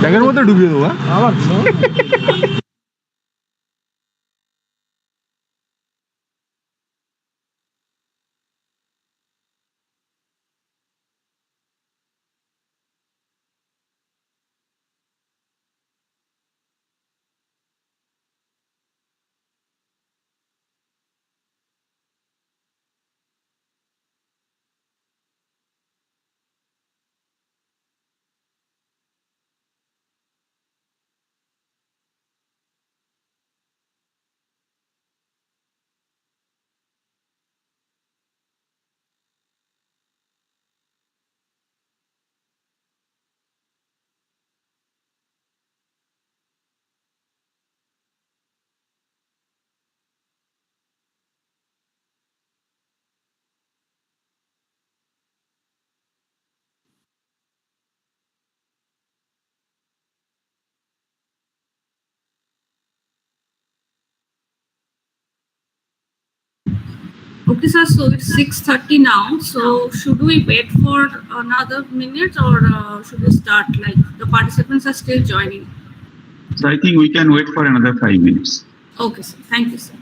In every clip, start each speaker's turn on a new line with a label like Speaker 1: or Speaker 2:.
Speaker 1: ট্যাগের মধ্যে ডুবিয়ে দেবো। আবার
Speaker 2: Okay, sir. So it's 6:30 now. So should we wait for another minute, or should we start? Like the participants are still joining.
Speaker 3: So I think we can wait for another 5 minutes.
Speaker 2: Okay, sir. Thank you, sir.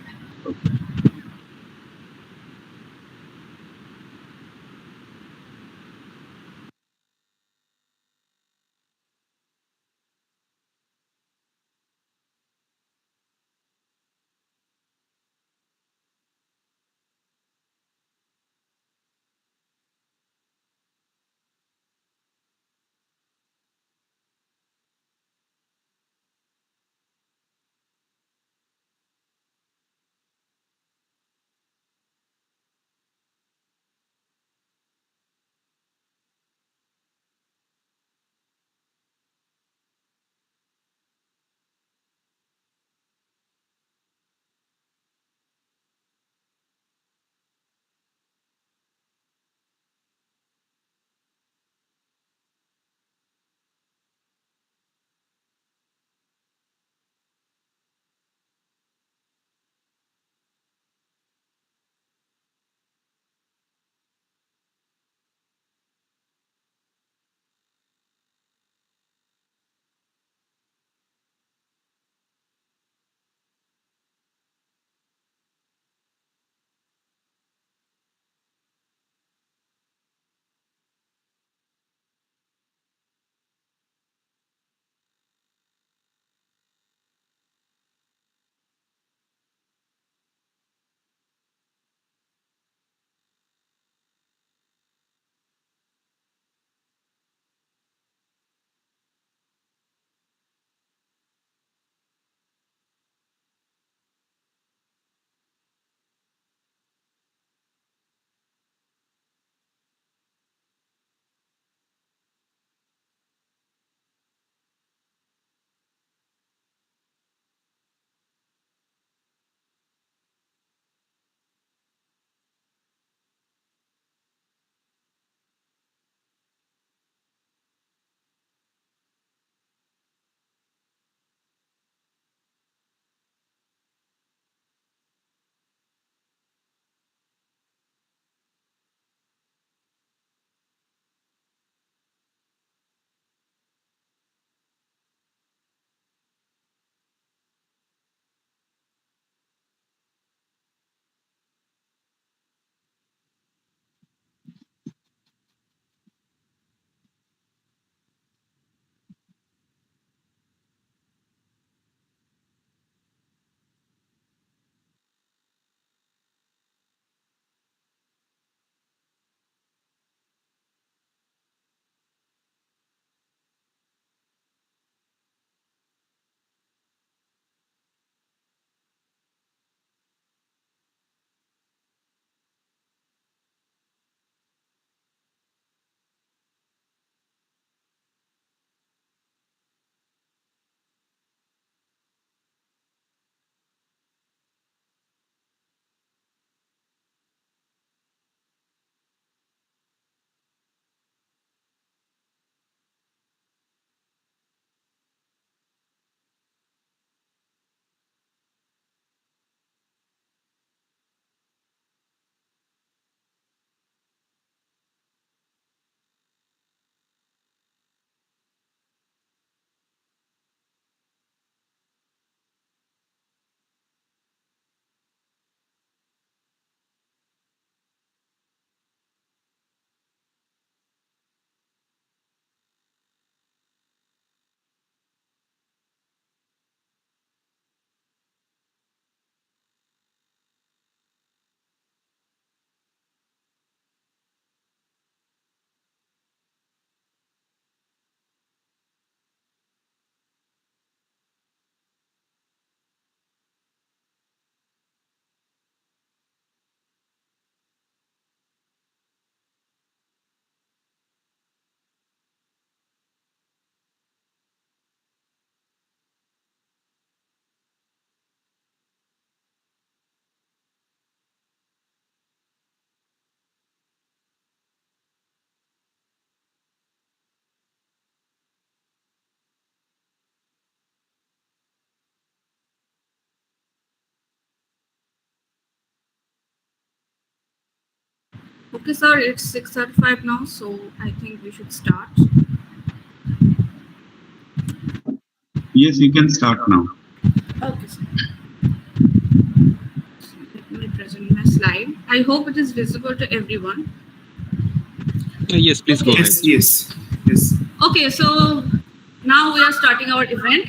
Speaker 2: Okay, sir, it's 6:35 now, so I think we should start.
Speaker 3: Yes, you can start now.
Speaker 2: Okay, sir. Let me present my slide. I hope it is visible to everyone.
Speaker 1: Yes, please go ahead.
Speaker 4: Yes.
Speaker 2: Okay, so now we are starting our event.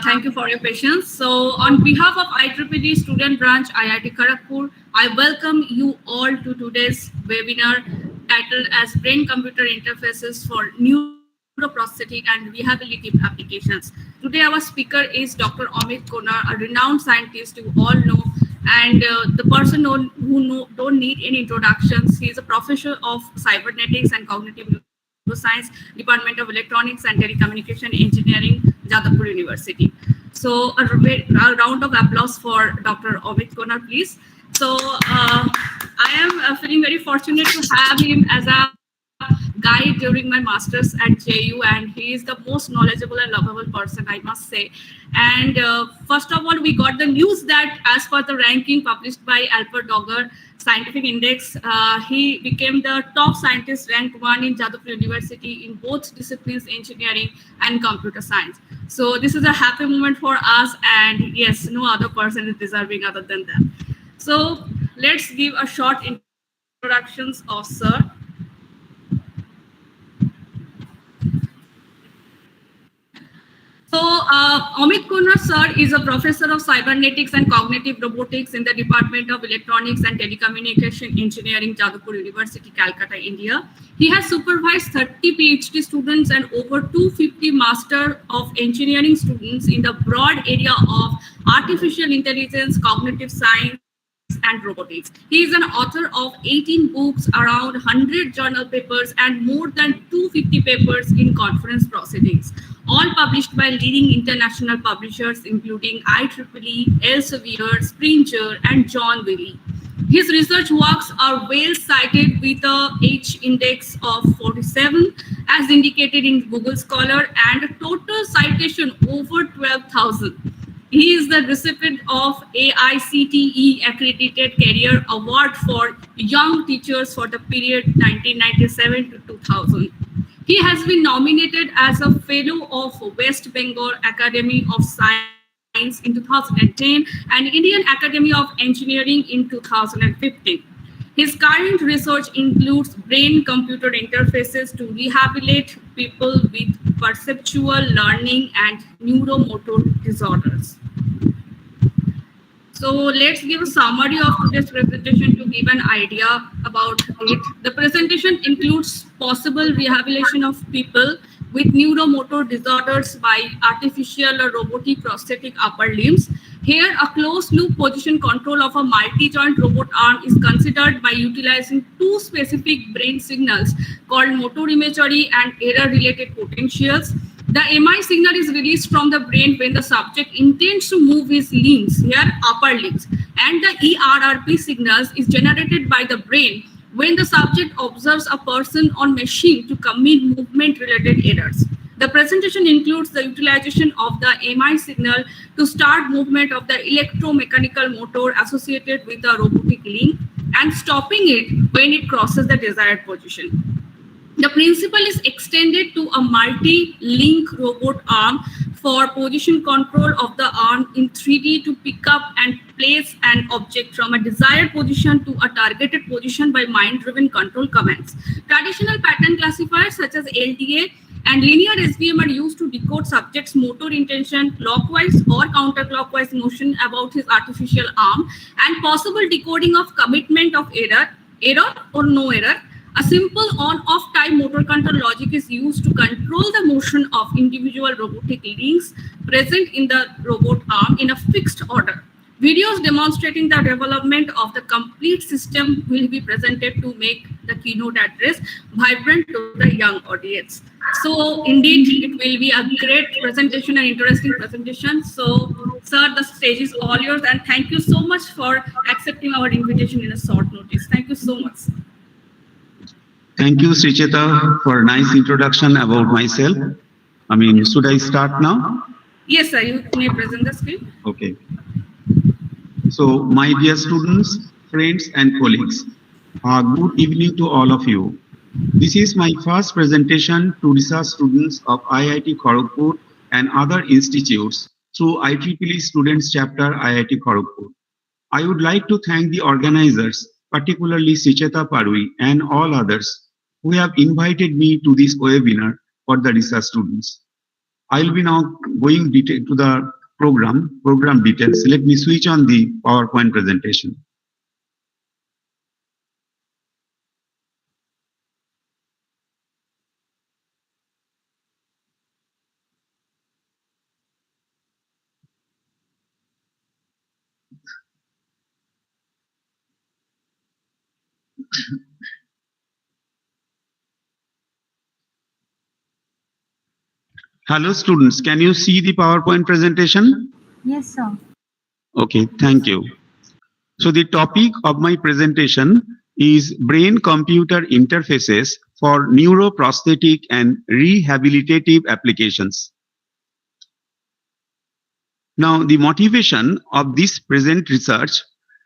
Speaker 2: Thank you for your patience. So on behalf of IEEE Student Branch, IIT Kharagpur, I welcome you all to today's webinar titled as Brain-Computer Interfaces for Neuro-Prosthetic and Rehabilitative Applications. Today our speaker is Dr. Amit Konar, a renowned scientist you all know, and the person don't need any introductions. He is a professor of cybernetics and cognitive neuroscience, Department of Electronics and Telecommunication Engineering, Jadavpur University. So a round of applause for Dr. Amit Konar, please. So I am feeling very fortunate to have him as a guide during my master's at JU, and he is the most knowledgeable and lovable person, I must say. And first of all, we got the news that as per the ranking published by Alfred Dogger Scientific Index, he became the top scientist ranked one in Jadavpur University in both disciplines, engineering and computer science. So this is a happy moment for us, and yes, no other person is deserving other than them. So let's give a short introductions of Sir. So, Amit Konar sir is a professor of cybernetics and cognitive robotics in the Department of Electronics and Telecommunication Engineering, Jadavpur University, Calcutta, India. He has supervised 30 PhD students and over 250 Master of Engineering students in the broad area of artificial intelligence, cognitive science, and robotics. He is an author of 18 books, around 100 journal papers, and more than 250 papers in conference proceedings, all published by leading international publishers including IEEE, Elsevier, Springer, and John Wiley. His research works are well cited with a H index of 47 as indicated in Google Scholar and a total citation over 12,000. He is the recipient of AICTE Accredited Career Award for Young Teachers for the period 1997 to 2000. He has been nominated as a Fellow of West Bengal Academy of Science in 2010 and Indian Academy of Engineering in 2015. His current research includes brain-computer interfaces to rehabilitate people with perceptual learning and neuromotor disorders. So let's give a summary of today's presentation to give an idea about it. The presentation includes possible rehabilitation of people with neuromotor disorders by artificial or robotic prosthetic upper limbs. Here, a closed-loop position control of a multi-joint robot arm is considered by utilizing two specific brain signals called motor imagery and error-related potentials. The MI signal is released from the brain when the subject intends to move his limbs, here upper limbs, and the ErrP signals is generated by the brain when the subject observes a person or machine to commit movement-related errors. The presentation includes the utilization of the MI signal to start movement of the electro-mechanical motor associated with the robotic link and stopping it when it crosses the desired position. The principle is extended to a multi-link robot arm for position control of the arm in 3D to pick up and place an object from a desired position to a targeted position by mind-driven control commands. Traditional pattern classifiers such as LDA and Linear SVM are used to decode subject's motor intention, clockwise or counterclockwise motion about his artificial arm, and possible decoding of commitment of error or no error. A simple on-off type motor control logic is used to control the motion of individual robotic links present in the robot arm in a fixed order. Videos demonstrating the development of the complete system will be presented to make the keynote address vibrant to the young audience. So indeed, it will be a great presentation and interesting presentation. So, sir, the stage is all yours, and thank you so much for accepting our invitation in a short notice. Thank you so much.
Speaker 3: Thank you, Sricheta, for a nice introduction about myself. Should I start now?
Speaker 2: Yes, sir, you may present the screen.
Speaker 3: Okay. So, my dear students, friends, and colleagues, Good evening to all of you. This is my first presentation to research students of IIT Kharagpur and other institutes through IEEE Students Chapter IIT Kharagpur. I would like to thank the organizers, particularly Sicheta Parui and all others who have invited me to this webinar for the research students. I will be now going to the program details. Let me switch on the PowerPoint presentation. Hello students, can you see the PowerPoint presentation?
Speaker 4: Yes, sir.
Speaker 3: Okay, thank you. So the topic of my presentation is brain-computer interfaces for neuro-prosthetic and rehabilitative applications. Now, the motivation of this present research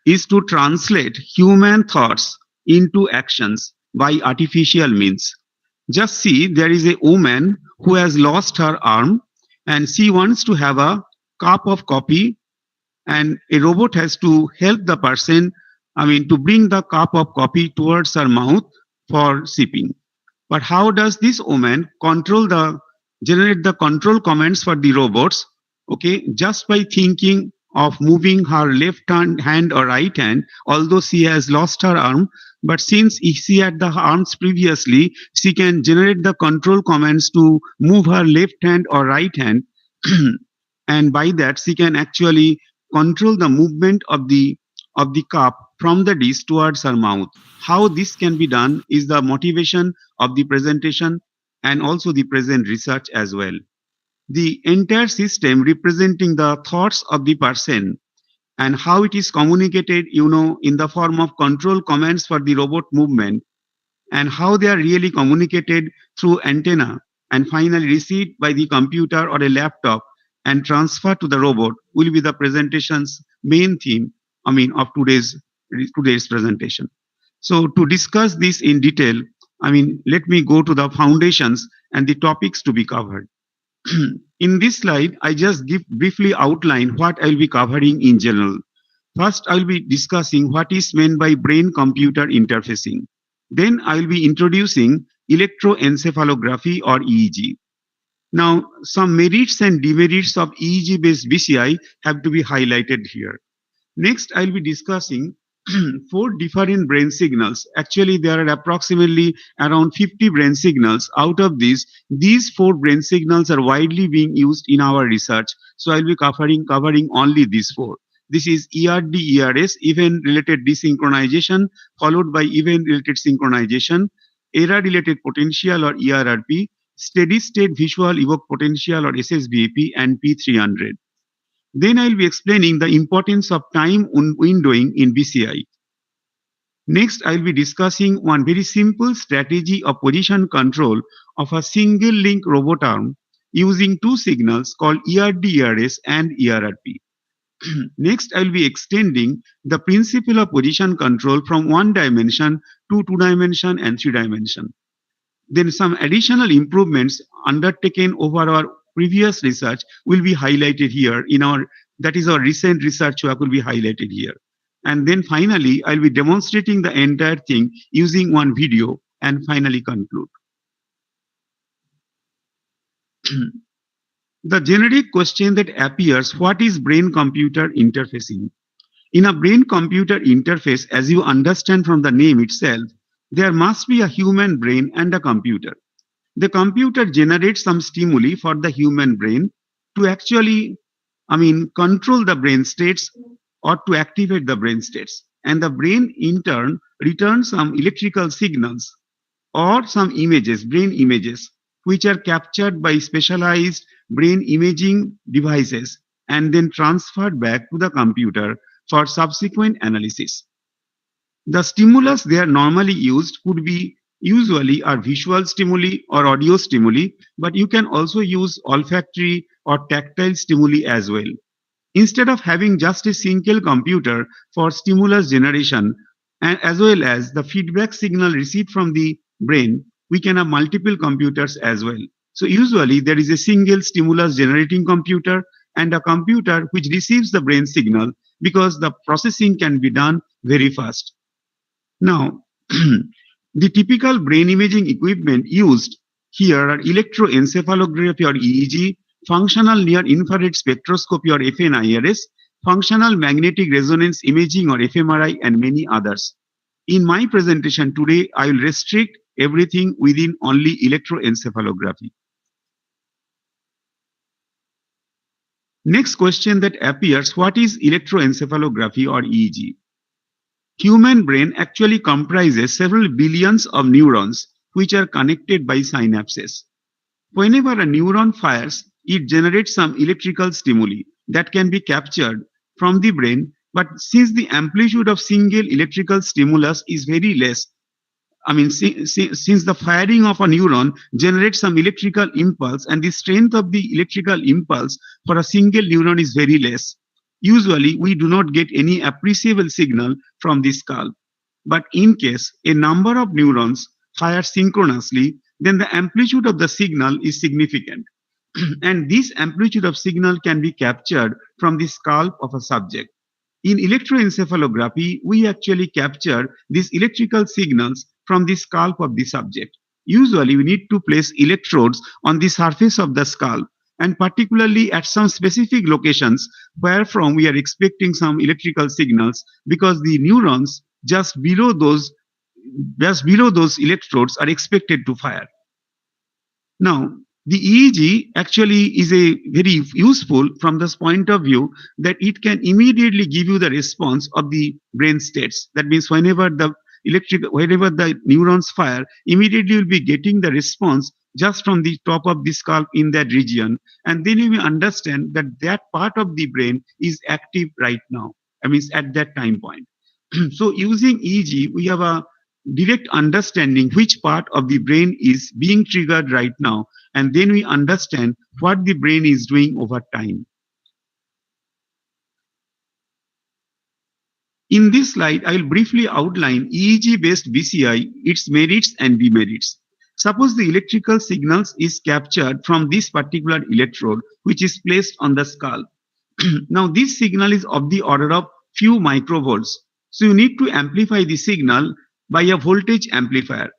Speaker 3: is to translate human thoughts into actions by artificial means. Just see, there is a woman who has lost her arm and she wants to have a cup of coffee, and a robot has to help the person, to bring the cup of coffee towards her mouth for sipping. But how does this woman generate the control commands for the robots? Okay, just by thinking of moving her left hand or right hand, although she has lost her arm, but since she had the arms previously, she can generate the control commands to move her left hand or right hand. And by that she can actually control the movement of the cup from the dish towards her mouth. How this can be done is the motivation of the presentation and also the present research as well. The entire system representing the thoughts of the person and how it is communicated, in the form of control commands for the robot movement, and how they are really communicated through antenna and finally received by the computer or a laptop and transferred to the robot will be the presentation's main theme, of today's presentation. So to discuss this in detail, let me go to the foundations and the topics to be covered. In this slide, I just briefly outline what I'll be covering in general. First, I'll be discussing what is meant by brain-computer interfacing. Then I'll be introducing electroencephalography or EEG. Now, some merits and demerits of EEG-based BCI have to be highlighted here. Next, I'll be discussing 4 different brain signals. Actually, there are approximately around 50 brain signals. Out of these 4 brain signals are widely being used in our research. So I'll be covering only these 4. This is ERD-ERS, event-related desynchronization, followed by event-related synchronization, error-related potential or ErrP, steady-state visual evoked potential or SSVP, and P300. Then I'll be explaining the importance of time windowing in BCI. Next, I'll be discussing one very simple strategy of position control of a single link robot arm using 2 signals called ERD-ERS and ErrP. Next, I'll be extending the principle of position control from 1 dimension to 2 dimension and 3 dimension. Then some additional improvements undertaken over our previous research will be highlighted here that is our recent research work will be highlighted here. And then finally, I'll be demonstrating the entire thing using one video and finally conclude. The generic question that appears, what is brain-computer interfacing? In a brain-computer interface, as you understand from the name itself, there must be a human brain and a computer. The computer generates some stimuli for the human brain to actually, control the brain states or to activate the brain states. And the brain in turn returns some electrical signals or some images, brain images, which are captured by specialized brain imaging devices and then transferred back to the computer for subsequent analysis. The stimulus they are normally used could be usually are visual stimuli or audio stimuli, but you can also use olfactory or tactile stimuli as well. Instead of having just a single computer for stimulus generation, and as well as the feedback signal received from the brain, we can have multiple computers as well. So usually there is a single stimulus generating computer and a computer which receives the brain signal, because the processing can be done very fast. Now, the typical brain imaging equipment used here are electroencephalography or EEG, functional near infrared spectroscopy or FNIRS, functional magnetic resonance imaging or fMRI, and many others. In my presentation today, I will restrict everything within only electroencephalography. Next question that appears, what is electroencephalography or EEG? Human brain actually comprises several billions of neurons which are connected by synapses. Whenever a neuron fires, it generates some electrical stimuli that can be captured from the brain, but since the amplitude of single electrical stimulus is very less, since the firing of a neuron generates some electrical impulse and the strength of the electrical impulse for a single neuron is very less, usually we do not get any appreciable signal from the skull. But in case a number of neurons fire synchronously, then the amplitude of the signal is significant. And this amplitude of signal can be captured from the scalp of a subject. In electroencephalography, we actually capture these electrical signals from the scalp of the subject. Usually, we need to place electrodes on the surface of the scalp, and particularly at some specific locations where from we are expecting some electrical signals, because the neurons just below those electrodes are expected to fire. Now, the EEG actually is a very useful from this point of view that it can immediately give you the response of the brain states. That means whenever the neurons fire, immediately you'll be getting the response just from the top of the scalp in that region, and then you will understand that that part of the brain is active right now. At that time point. So using EEG, we have a direct understanding which part of the brain is being triggered right now, and then we understand what the brain is doing over time. In this slide, I will briefly outline EEG-based BCI, its merits and demerits. Suppose the electrical signals is captured from this particular electrode, which is placed on the skull. Now, this signal is of the order of few microvolts. So you need to amplify the signal by a voltage amplifier.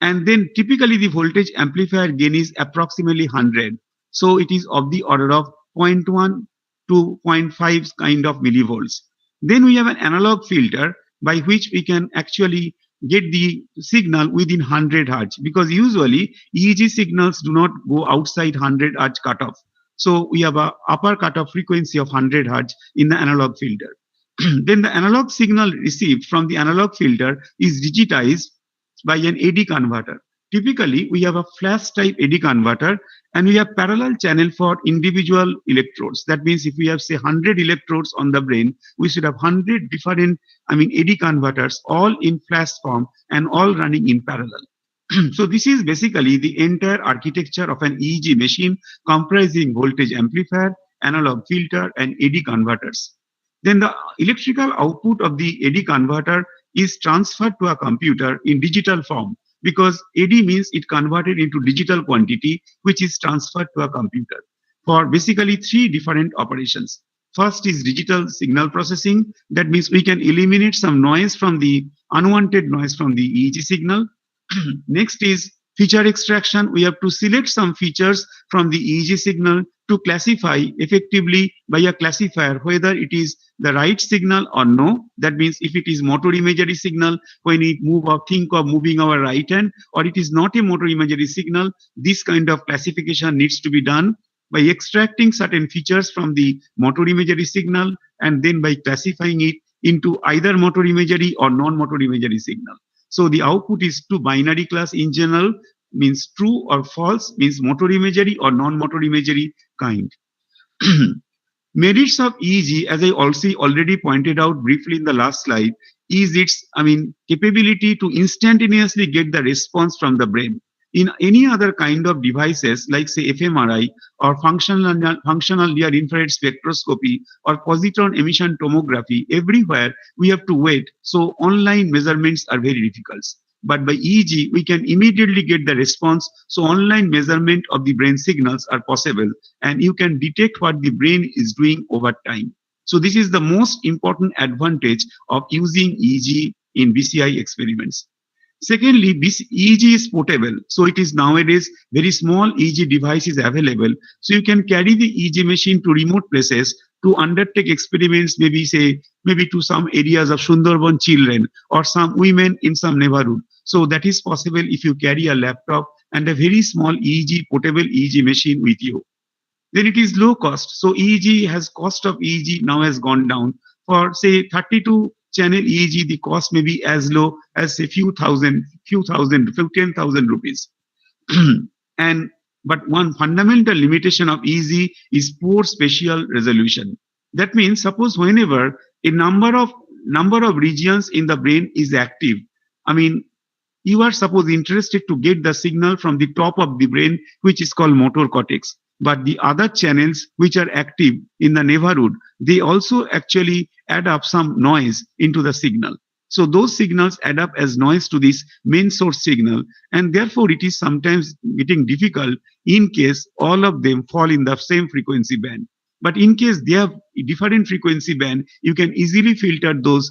Speaker 3: And then typically the voltage amplifier gain is approximately 100. So it is of the order of 0.1 to 0.5 kind of millivolts. Then we have an analog filter by which we can actually get the signal within 100 Hz, because usually EEG signals do not go outside 100 Hz cutoff. So we have a upper cutoff frequency of 100 Hz in the analog filter. Then the analog signal received from the analog filter is digitized by an AD converter. Typically, we have a flash type AD converter, and we have parallel channel for individual electrodes. That means if we have say 100 electrodes on the brain, we should have 100 different AD converters all in flash form and all running in parallel. So this is basically the entire architecture of an EEG machine comprising voltage amplifier, analog filter, and AD converters. Then the electrical output of the AD converter is transferred to a computer in digital form, because AD means it converted into digital quantity, which is transferred to a computer for basically three different operations. First is digital signal processing. That means we can eliminate some noise from the unwanted noise from the EEG signal. Next is feature extraction. We have to select some features from the EEG signal to classify effectively by a classifier whether it is the right signal or no. That means if it is motor imagery signal, when we think of moving our right hand, or it is not a motor imagery signal, this kind of classification needs to be done by extracting certain features from the motor imagery signal and then by classifying it into either motor imagery or non-motor imagery signal. So the output is two binary class in general, means true or false, means motor imagery or non-motor imagery kind. Merits of EEG, as I also already pointed out briefly in the last slide, is its capability to instantaneously get the response from the brain. In any other kind of devices, like say fMRI or functional near infrared spectroscopy or positron emission tomography, everywhere we have to wait. So online measurements are very difficult. But by EEG, we can immediately get the response. So online measurement of the brain signals are possible, and you can detect what the brain is doing over time. So this is the most important advantage of using EEG in BCI experiments. Secondly, this EEG is portable. So it is nowadays very small EEG device is available. So you can carry the EEG machine to remote places to undertake experiments, maybe to some areas of Sundarban children or some women in some neighborhood. So that is possible if you carry a laptop and a very small EEG, portable EEG machine with you. Then it is low cost. So cost of EEG now has gone down. For say 32 channel EEG, the cost may be as low as a few 10,000 rupees. But one fundamental limitation of EEG is poor spatial resolution. That means suppose whenever a number of regions in the brain is active, you are suppose interested to get the signal from the top of the brain, which is called motor cortex. But the other channels which are active in the neighborhood, they also actually add up some noise into the signal. So those signals add up as noise to this main source signal, and therefore it is sometimes getting difficult in case all of them fall in the same frequency band. But in case they have a different frequency band, you can easily filter those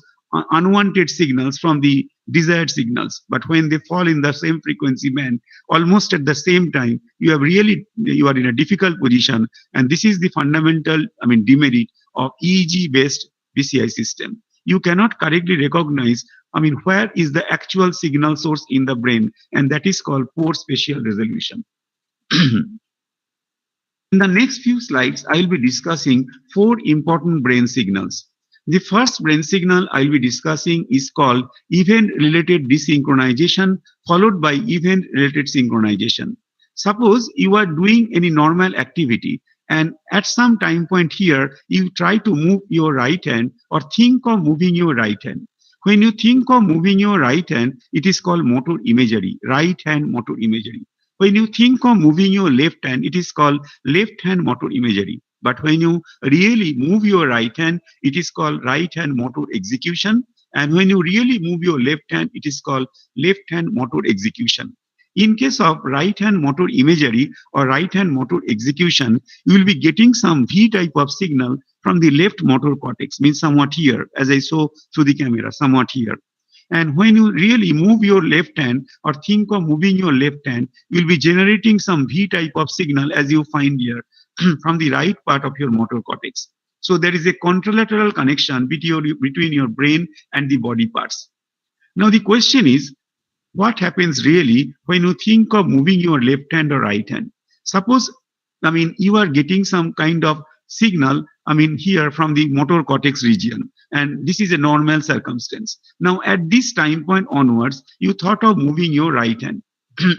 Speaker 3: unwanted signals from the desired signals. But when they fall in the same frequency band almost at the same time, you are in a difficult position, and this is the fundamental demerit of EEG based BCI system. You cannot correctly recognize where is the actual signal source in the brain, and that is called poor spatial resolution. In the next few slides, I will be discussing 4 important brain signals. The first brain signal I will be discussing is called event-related desynchronization, followed by event-related synchronization. Suppose you are doing any normal activity, and at some time point here, you try to move your right hand or think of moving your right hand. When you think of moving your right hand, it is called motor imagery, right hand motor imagery. When you think of moving your left hand, it is called left hand motor imagery. But when you really move your right hand, it is called right hand motor execution. And when you really move your left hand, it is called left hand motor execution. In case of right hand motor imagery or right hand motor execution, you will be getting some V type of signal from the left motor cortex, means somewhat here, as I saw through the camera, somewhat here. And when you really move your left hand or think of moving your left hand, you will be generating some V type of signal, as you find here, from the right part of your motor cortex. So there is a contralateral connection between your brain and the body parts. Now the question is, what happens really when you think of moving your left hand or right hand? Suppose, you are getting some kind of signal, here from the motor cortex region, and this is a normal circumstance. Now at this time point onwards, you thought of moving your right hand.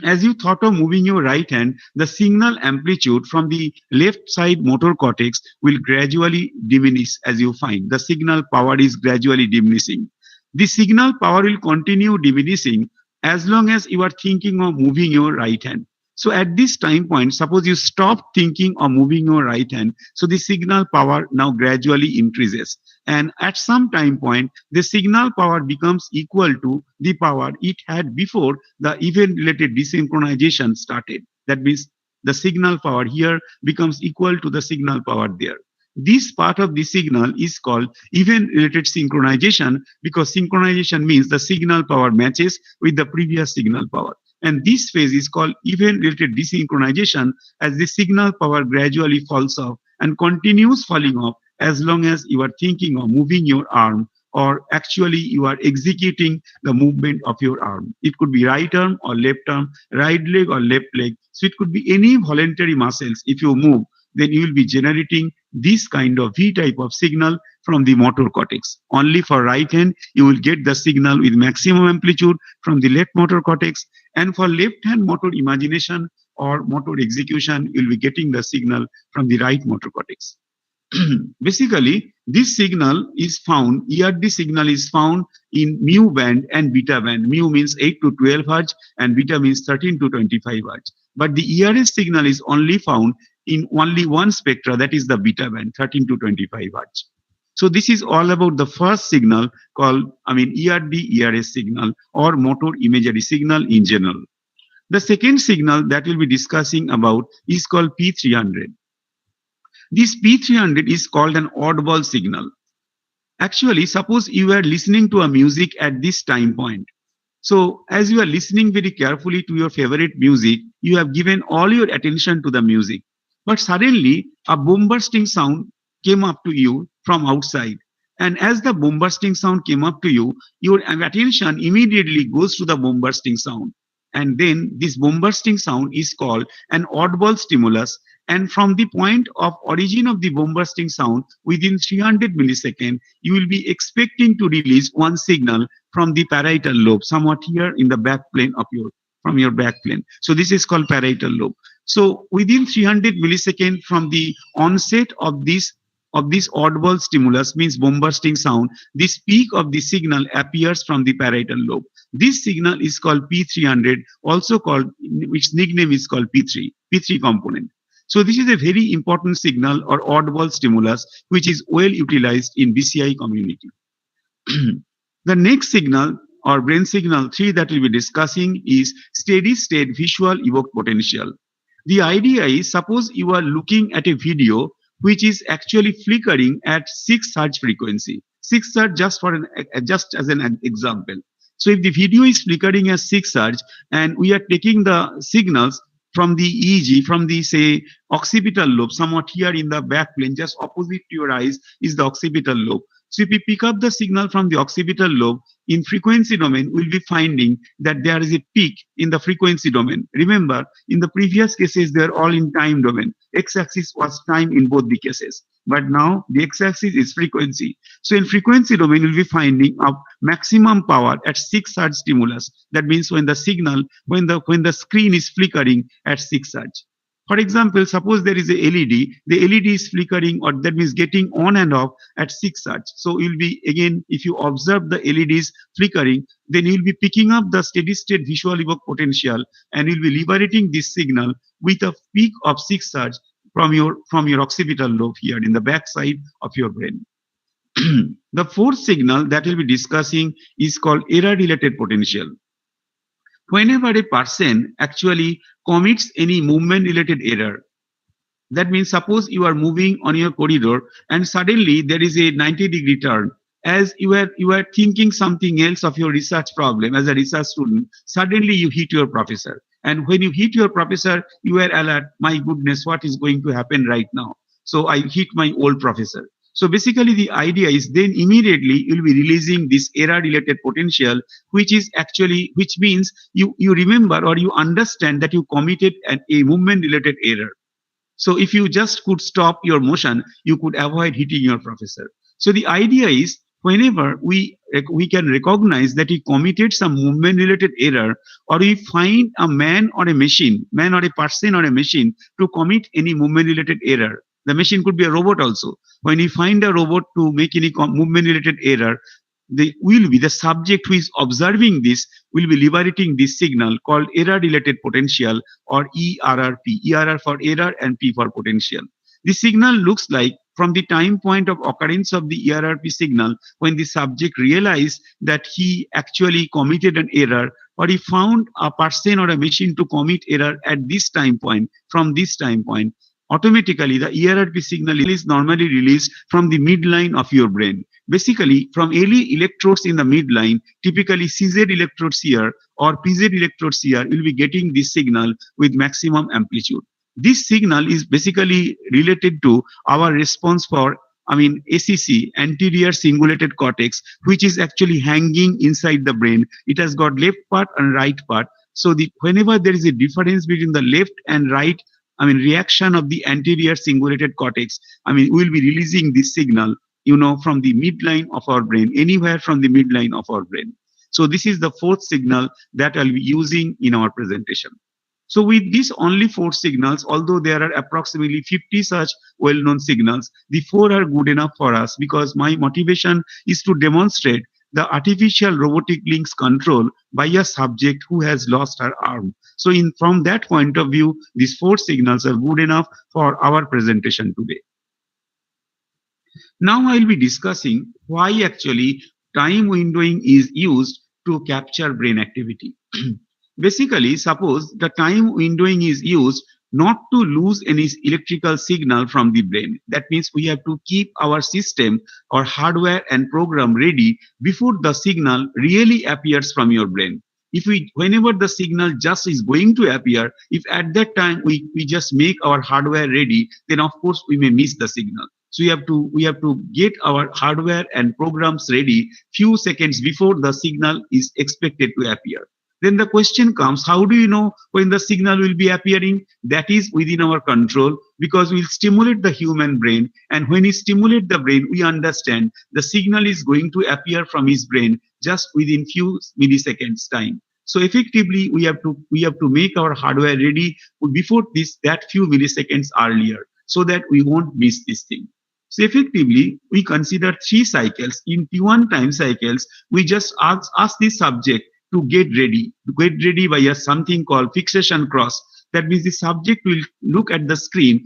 Speaker 3: As you thought of moving your right hand, the signal amplitude from the left side motor cortex will gradually diminish. As you find, the signal power is gradually diminishing. The signal power will continue diminishing as long as you are thinking of moving your right hand. So at this time point, suppose you stop thinking of moving your right hand, so the signal power now gradually increases. And at some time point, the signal power becomes equal to the power it had before the event-related desynchronization started. That means the signal power here becomes equal to the signal power there. This part of the signal is called event-related synchronization, because synchronization means the signal power matches with the previous signal power. And this phase is called event-related desynchronization, as the signal power gradually falls off and continues falling off as long as you are thinking of moving your arm, or actually you are executing the movement of your arm. It could be right arm or left arm, right leg or left leg. So it could be any voluntary muscles. If you move, then you will be generating this kind of V type of signal from the motor cortex. Only for right hand, you will get the signal with maximum amplitude from the left motor cortex. And for left hand motor imagination or motor execution, you will be getting the signal from the right motor cortex. Basically, this signal is found, ERD signal is found in mu band and beta band. Mu means 8 to 12 Hz and beta means 13 to 25 Hz. But the ERS signal is only found in only one spectra, that is the beta band, 13 to 25 Hz. So this is all about the first signal called, ERD ERS signal or motor imagery signal in general. The second signal that we'll be discussing about is called P300. This P300 is called an oddball signal. Actually, suppose you are listening to a music at this time point. So as you are listening very carefully to your favorite music, you have given all your attention to the music. But suddenly a boom bursting sound came up to you from outside. And as the boom bursting sound came up to you, your attention immediately goes to the boom bursting sound. And then this boom bursting sound is called an oddball stimulus. And from the point of origin of the boom bursting sound, within 300 milliseconds, you will be expecting to release one signal from the parietal lobe, somewhat here in the back plane of from your back plane. So this is called parietal lobe. So within 300 milliseconds from the onset of this oddball stimulus, means boom bursting sound, this peak of the signal appears from the parietal lobe. This signal is called P300, also called, which nickname is called P3 component. So this is a very important signal or oddball stimulus, which is well utilized in BCI community. The next signal or brain signal 3 that we'll be discussing is steady state visual evoked potential. The idea is, suppose you are looking at a video which is actually flickering at 6 Hz frequency. 6 Hz just as an example. So if the video is flickering at 6 Hz and we are taking the signals from the EEG, from the, say, occipital lobe, somewhat here in the back plane, just opposite to your eyes is the occipital lobe. So if we pick up the signal from the occipital lobe, in frequency domain, we'll be finding that there is a peak in the frequency domain. Remember, in the previous cases, they're all in time domain. X-axis was time in both the cases. But now the x-axis is frequency. So in frequency domain, we'll be finding a maximum power at 6 Hz stimulus. That means when the signal, when the screen is flickering at 6 Hz. For example, suppose there is a LED, the LED is flickering, or that means getting on and off at 6 Hz. So you'll be, again, if you observe the LEDs flickering, then you'll be picking up the steady state visual evoked potential and you'll be liberating this signal with a peak of 6 Hz from your occipital lobe here in the back side of your brain. The fourth signal that we'll be discussing is called error-related potential. Whenever a person actually commits any movement-related error, that means suppose you are moving on your corridor and suddenly there is a 90-degree turn. As you are thinking something else of your research problem as a research student, suddenly you hit your professor. And when you hit your professor, you are alert, my goodness, what is going to happen right now? So I hit my old professor. So basically the idea is then immediately you'll be releasing this error-related potential, which means you remember or you understand that you committed a movement-related error. So if you just could stop your motion, you could avoid hitting your professor. So the idea is whenever we can recognize that we committed some movement-related error, or we find a man or a person or a machine to commit any movement-related error. The machine could be a robot also. When you find a robot to make any movement-related error, the subject who is observing this will be liberating this signal called error-related potential, or ErrP. ERR for error and P for potential. The signal looks like from the time point of occurrence of the ErrP signal, when the subject realized that he actually committed an error, or he found a person or a machine to commit error at this time point, from this time point, automatically the ErrP signal is normally released from the midline of your brain. Basically, from any electrodes in the midline, typically CZ electrodes here or PZ electrodes here, you'll be getting this signal with maximum amplitude. This signal is basically related to our response for ACC, anterior cingulated cortex, which is actually hanging inside the brain. It has got left part and right part. So whenever there is a difference between the left and right, reaction of the anterior cingulated cortex, we'll be releasing this signal, from the midline of our brain, anywhere from the midline of our brain. So this is the fourth signal that I'll be using in our presentation. So with these only 4 signals, although there are approximately 50 such well-known signals, the 4 are good enough for us because my motivation is to demonstrate the artificial robotic links control by a subject who has lost her arm. So from that point of view, these 4 signals are good enough for our presentation today. Now I'll be discussing why actually time windowing is used to capture brain activity. Basically, suppose the time windowing is used not to lose any electrical signal from the brain. That means we have to keep our system or hardware and program ready before the signal really appears from your brain. Whenever the signal just is going to appear, if at that time we just make our hardware ready, then of course we may miss the signal. So we have to get our hardware and programs ready few seconds before the signal is expected to appear. Then the question comes, how do you know when the signal will be appearing? That is within our control because we'll stimulate the human brain. And when we stimulate the brain, we understand the signal is going to appear from his brain just within few milliseconds time. So effectively, we have to make our hardware ready before that few milliseconds earlier so that we won't miss this thing. So effectively, we consider 3 cycles. In T1 time cycles, we just ask the subject to get ready by something called fixation cross. That means the subject will look at the screen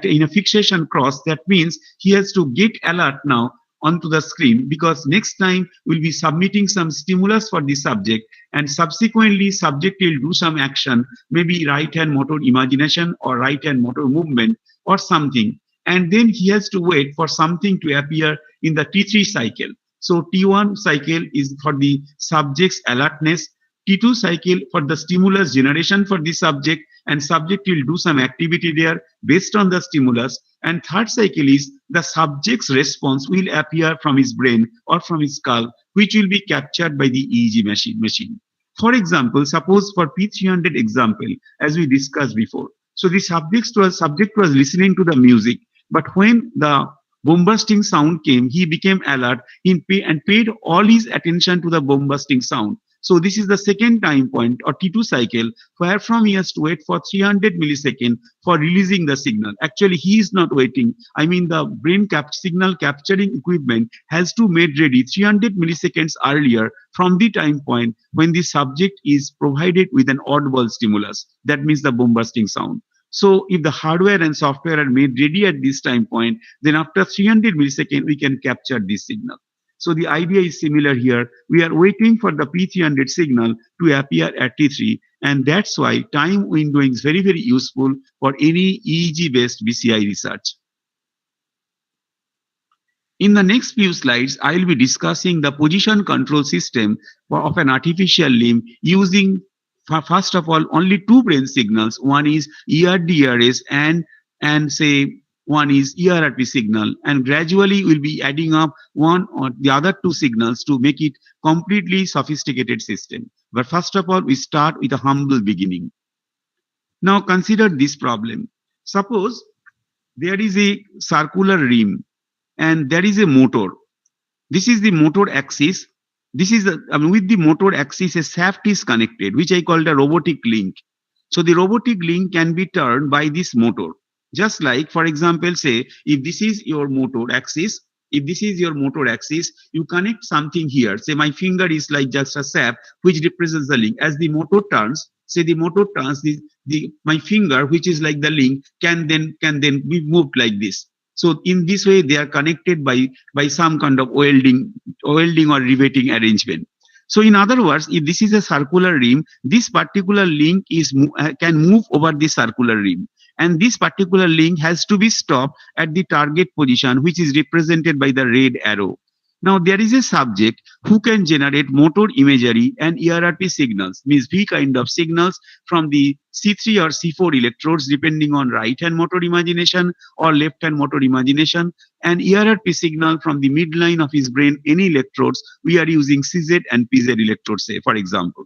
Speaker 3: in a fixation cross. That means he has to get alert now onto the screen because next time we'll be submitting some stimulus for the subject and subsequently subject will do some action, maybe right hand motor imagination or right hand motor movement or something. And then he has to wait for something to appear in the T3 cycle. So T1 cycle is for the subject's alertness, T2 cycle for the stimulus generation for the subject, and subject will do some activity there based on the stimulus. And third cycle is the subject's response will appear from his brain or from his skull, which will be captured by the EEG machine. For example, suppose for P300 example, as we discussed before. So the subject was listening to the music, but when the bombasting sound came, he became alert and paid all his attention to the bombasting sound. So this is the second time point or T2 cycle where from he has to wait for 300 milliseconds for releasing the signal. Actually, he is not waiting. I mean, the brain signal capturing equipment has to made ready 300 milliseconds earlier from the time point when the subject is provided with an audible stimulus. That means the bombasting sound. So if the hardware and software are made ready at this time point, then after 300 milliseconds, we can capture this signal. So the idea is similar here. We are waiting for the P300 signal to appear at T3. And that's why time windowing is very, very useful for any EEG-based BCI research. In the next few slides, I will be discussing the position control system of an artificial limb using, first of all, only 2 brain signals. One is ERDRS and say one is ErrP signal, and gradually we'll be adding up one or the other 2 signals to make it completely sophisticated system. But first of all, we start with a humble beginning. Now consider this problem. Suppose there is a circular rim and there is a motor. This is the motor axis. This is with the motor axis, a shaft is connected, which I call the robotic link. So the robotic link can be turned by this motor. Just like, for example, say, if this is your motor axis, you connect something here. Say my finger is like just a shaft which represents the link. As the motor turns, my finger, which is like the link, can then be moved like this. So in this way, they are connected by some kind of welding or riveting arrangement. So in other words, if this is a circular rim, this particular link can move over the circular rim. And this particular link has to be stopped at the target position, which is represented by the red arrow. Now there is a subject who can generate motor imagery and ErrP signals, means V kind of signals from the C3 or C4 electrodes, depending on right hand motor imagination or left hand motor imagination, and ErrP signal from the midline of his brain, any electrodes. We are using CZ and PZ electrodes, say, for example.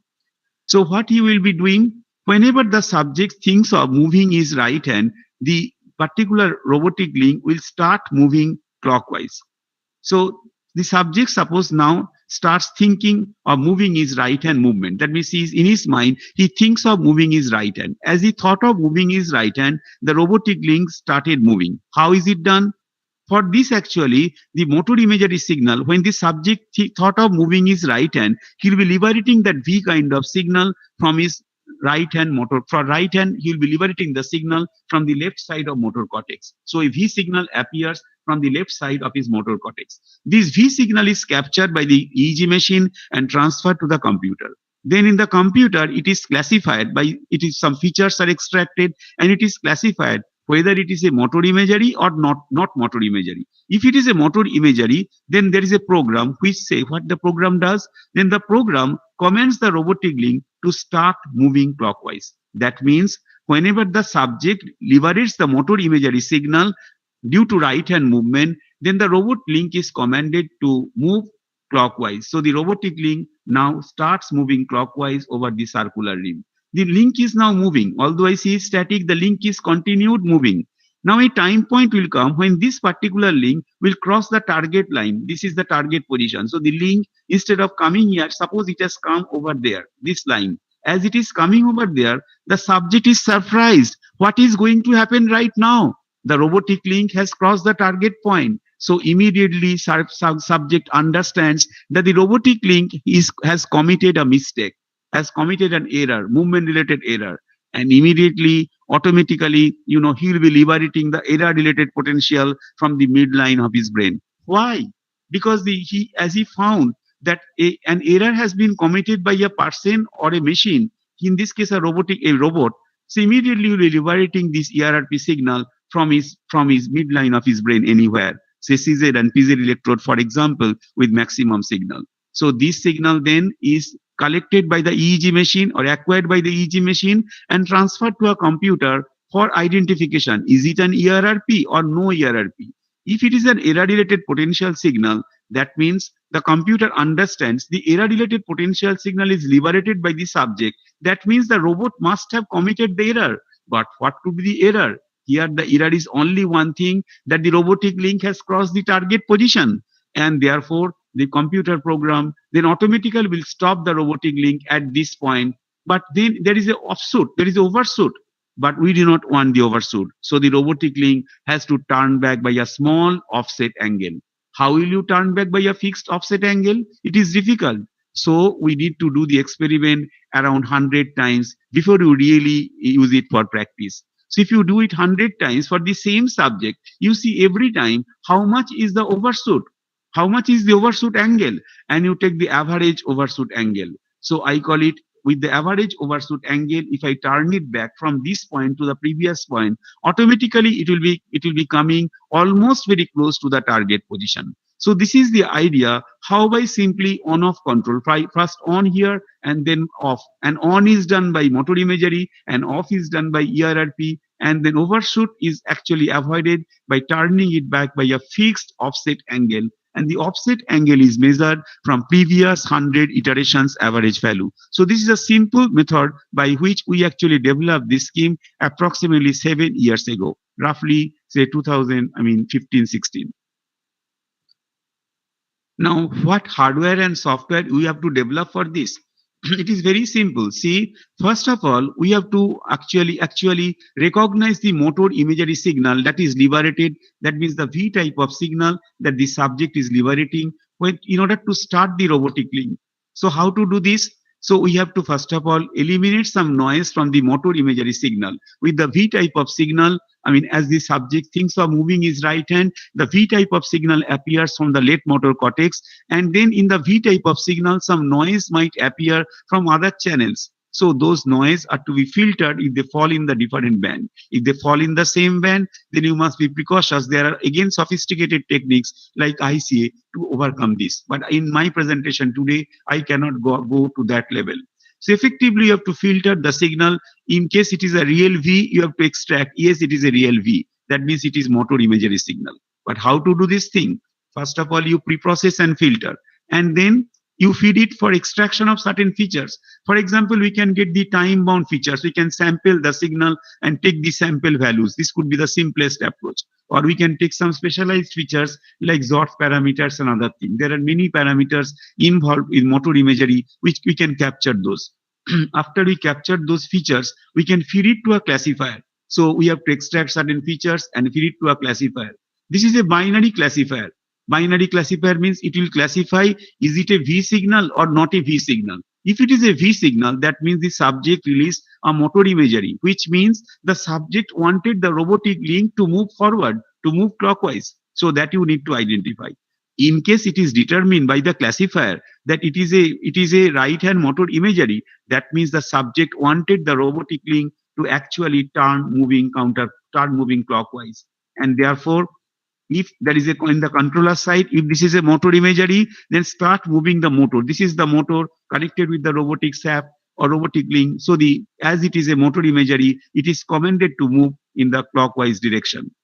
Speaker 3: So what he will be doing, whenever the subject thinks of moving his right hand, the particular robotic link will start moving clockwise. So the subject, suppose now starts thinking of moving his right hand movement. That means he's in his mind, he thinks of moving his right hand. As he thought of moving his right hand, the robotic link started moving. How is it done? For this, actually, the motor imagery signal, when the subject thought of moving his right hand, he'll be liberating that V kind of signal from his right hand motor. For right hand, he'll be liberating the signal from the left side of motor cortex. So a V signal appears from the left side of his motor cortex. This V signal is captured by the EEG machine and transferred to the computer. Then in the computer, it is classified by, some features are extracted and it is classified whether it is a motor imagery or not motor imagery. If it is a motor imagery, then there is a program which say what the program does. Then the program commands the robotic link to start moving clockwise. That means whenever the subject liberates the motor imagery signal due to right hand movement, then the robot link is commanded to move clockwise. So the robotic link now starts moving clockwise over the circular rim. The link is now moving. Although I see static, the link is continued moving. Now a time point will come when this particular link will cross the target line. This is the target position. So the link, instead of coming here, suppose it has come over there, this line. As it is coming over there, the subject is surprised. What is going to happen right now? The robotic link has crossed the target point. So immediately subject understands that the robotic link has committed a mistake, has committed an error, movement related error, and immediately automatically he will be liberating the error related potential from the midline of his brain. Why? Because as he found that an error has been committed by a person or a machine, in this case a robot, so immediately he will be liberating this ErrP signal from his midline of his brain anywhere, say CZ and PZ electrode, for example, with maximum signal. So this signal then is collected by the EEG machine or acquired by the EEG machine and transferred to a computer for identification. Is it an ErrP or no ErrP? If it is an error-related potential signal, that means the computer understands the error-related potential signal is liberated by the subject. That means the robot must have committed the error. But what could be the error? Here the error is only one thing, that the robotic link has crossed the target position, and therefore the computer program then automatically will stop the robotic link at this point. But then there is an offshoot, there is an overshoot, but we do not want the overshoot. So the robotic link has to turn back by a small offset angle. How will you turn back by a fixed offset angle? It is difficult. So we need to do the experiment around 100 times before you really use it for practice. So if you do it 100 times for the same subject, you see every time how much is the overshoot, how much is the overshoot angle, and you take the average overshoot angle. So I call it, with the average overshoot angle, if I turn it back from this point to the previous point, automatically it will be coming almost very close to the target position. So this is the idea, how by simply on-off control, first on here and then off. And on is done by motor imagery and off is done by ErrP, and then overshoot is actually avoided by turning it back by a fixed offset angle. And the offset angle is measured from previous 100 iterations average value. So this is a simple method by which we actually developed this scheme approximately 7 years ago, roughly say 2015-16. Now, what hardware and software we have to develop for this? It is very simple. See, first of all, we have to actually recognize the motor imagery signal that is liberated. That means the V type of signal that the subject is liberating in order to start the robotic link. So how to do this? So we have to first of all eliminate some noise from the motor imagery signal. With the V type of signal, as the subject thinks of moving his right hand, the V type of signal appears from the left motor cortex, and then in the V type of signal, some noise might appear from other channels. So those noise are to be filtered if they fall in the different band. If they fall in the same band, then you must be precautious. There are again sophisticated techniques like ICA to overcome this. But in my presentation today, I cannot go to that level. So effectively, you have to filter the signal. In case it is a real V, you have to extract, yes, it is a real V. That means it is motor imagery signal. But how to do this thing? First of all, you pre-process and filter. And then you feed it for extraction of certain features. For example, we can get the time-bound features. We can sample the signal and take the sample values. This could be the simplest approach. or we can take some specialized features like ZORF parameters and other things. There are many parameters involved in motor imagery which we can capture those. After we capture those features, we can feed it to a classifier. So we have to extract certain features and feed it to a classifier. This is a binary classifier. Binary classifier means it will classify, is it a V signal or not a V signal. If it is a V signal, that means the subject released a motor imagery, which means the subject wanted the robotic link to move forward, to move clockwise. So that you need to identify. In case it is determined by the classifier that it is a right hand motor imagery, that means the subject wanted the robotic link to actually turn moving clockwise. And therefore, if there is in the controller side, if this is a motor imagery, then start moving the motor. This is the motor connected with the robotic shaft or robotic link. So as it is a motor imagery, it is commanded to move in the clockwise direction.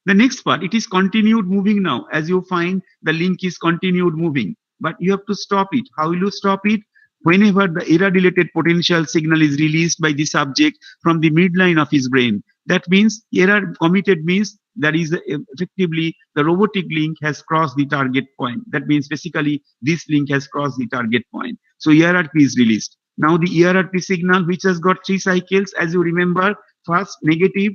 Speaker 3: The next part, it is continued moving now. As you find, the link is continued moving, but you have to stop it. How will you stop it? Whenever the error-related potential signal is released by the subject from the midline of his brain, that means error committed means that is effectively the robotic link has crossed the target point. That means basically this link has crossed the target point. So ErrP is released. Now the ErrP signal, which has got 3 cycles, as you remember, first negative,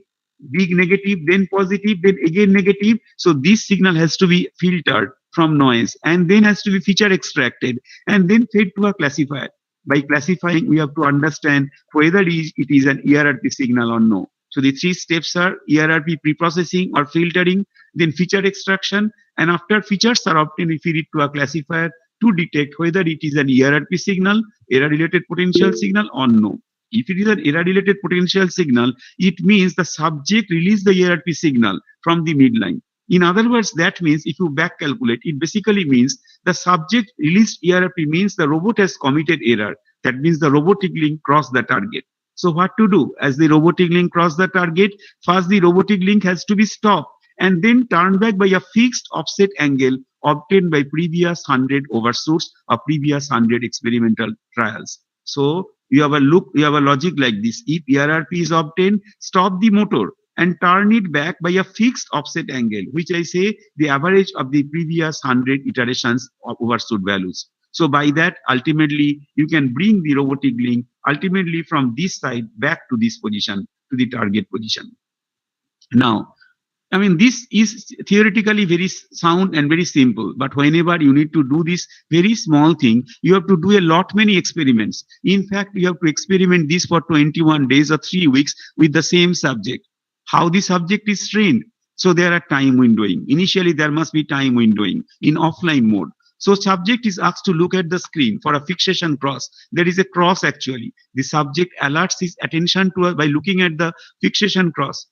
Speaker 3: big negative, then positive, then again negative. So this signal has to be filtered from noise and then has to be feature extracted and then fed to a classifier. By classifying, we have to understand whether it is an ErrP signal or no. So the 3 steps are ErrP preprocessing or filtering, then feature extraction, and after features are obtained, we feed it to a classifier to detect whether it is an ErrP signal, error-related potential signal, or no. If it is an error-related potential signal, it means the subject released the ErrP signal from the midline. In other words, that means if you back calculate, it basically means the subject released ErrP means the robot has committed error. That means the robotic link crossed the target. So what to do? As the robotic link crossed the target, first the robotic link has to be stopped and then turned back by a fixed offset angle obtained by previous 100 overshoots or previous 100 experimental trials. So you have a logic like this. If ErrP is obtained, stop the motor and turn it back by a fixed offset angle, which I say the average of the previous 100 iterations of overshoot values. So by that, ultimately, you can bring the robotic link ultimately from this side back to this position, to the target position. Now, I mean, this is theoretically very sound and very simple, but whenever you need to do this very small thing, you have to do a lot many experiments. In fact, you have to experiment this for 21 days or 3 weeks with the same subject. How the subject is trained. So there are time windowing. Initially, there must be time windowing in offline mode. So subject is asked to look at the screen for a fixation cross. There is a cross actually. The subject alerts his attention to by looking at the fixation cross.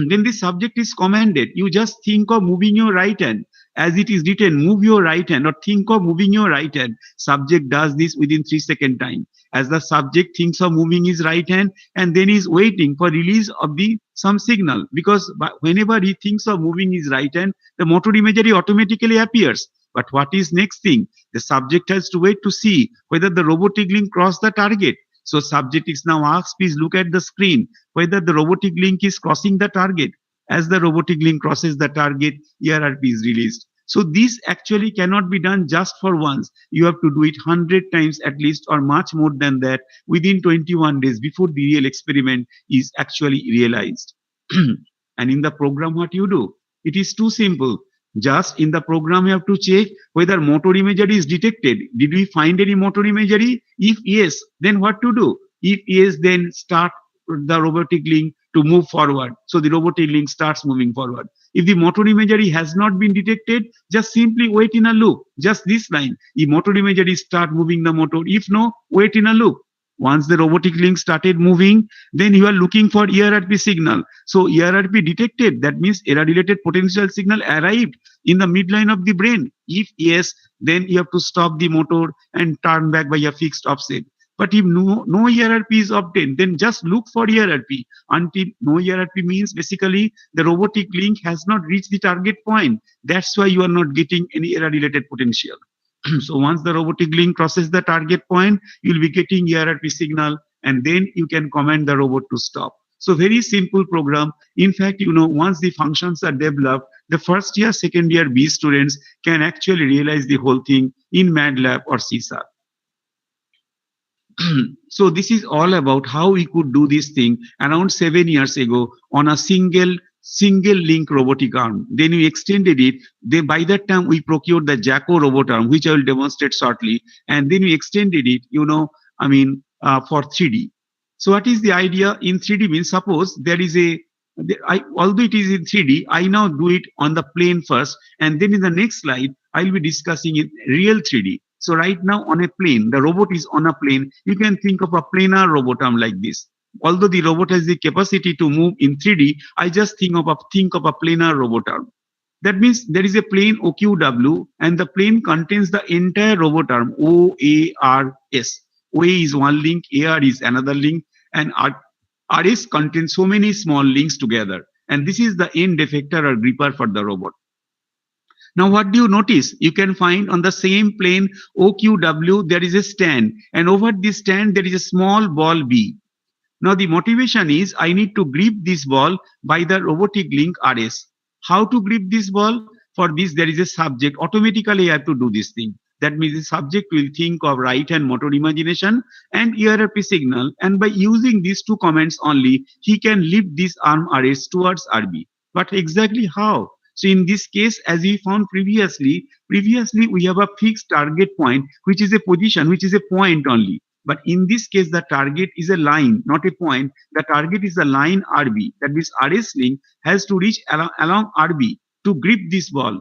Speaker 3: Then the subject is commanded. You just think of moving your right hand. As it is written, move your right hand or think of moving your right hand. Subject does this within 3-second time. As the subject thinks of moving his right hand and then is waiting for release of some signal, because whenever he thinks of moving his right hand, the motor imagery automatically appears. But what is next thing? The subject has to wait to see whether the robotic link crossed the target. So subject is now asked, please look at the screen, whether the robotic link is crossing the target. As the robotic link crosses the target, ErrP is released. So this actually cannot be done just for once. You have to do it 100 times at least or much more than that within 21 days before the real experiment is actually realized. And in the program, what you do? It is too simple. Just in the program, you have to check whether motor imagery is detected. Did we find any motor imagery? If yes, then what to do? If yes, then start the robotic link to move forward. So the robotic link starts moving forward. If the motor imagery has not been detected, just simply wait in a loop. Just this line. If motor imagery start moving the motor, if no, wait in a loop. Once the robotic link started moving, then you are looking for ErrP signal. So ErrP detected, that means error-related potential signal arrived in the midline of the brain. If yes, then you have to stop the motor and turn back by a fixed offset. But if no ErrP is obtained, then just look for ErrP until no ErrP means basically the robotic link has not reached the target point. That's why you are not getting any error-related potential. So once the robotic link crosses the target point, you'll be getting ErrP signal, and then you can command the robot to stop. So very simple program. In fact, once the functions are developed, the first year, second year B students can actually realize the whole thing in MATLAB or C#. So this is all about how we could do this thing around 7 years ago on a single link robotic arm. Then we extended it. By that time we procured the Jacko robot arm, which I will demonstrate shortly, and then we extended it, for 3D. So what is the idea in 3D means, suppose there is although it is in 3D, I now do it on the plane first, and then in the next slide I will be discussing in real 3D. So right now on a plane, the robot is on a plane. You can think of a planar robot arm like this. Although the robot has the capacity to move in 3D, I just think of a planar robot arm. That means there is a plane OQW, and the plane contains the entire robot arm OARS. OA is one link, AR is another link, and RS contains so many small links together. And this is the end effector or gripper for the robot. Now, what do you notice? You can find on the same plane OQW, there is a stand, and over this stand, there is a small ball B. Now, the motivation is I need to grip this ball by the robotic link RS. How to grip this ball? For this, there is a subject. Automatically, I have to do this thing. That means the subject will think of right hand motor imagination and ErrP signal, and by using these two commands only, he can lift this arm RS towards RB. But exactly how? So in this case, as we found previously we have a fixed target point, which is a position, which is a point only. But in this case, the target is a line, not a point. The target is a line RB. That means RS link has to reach along RB to grip this ball.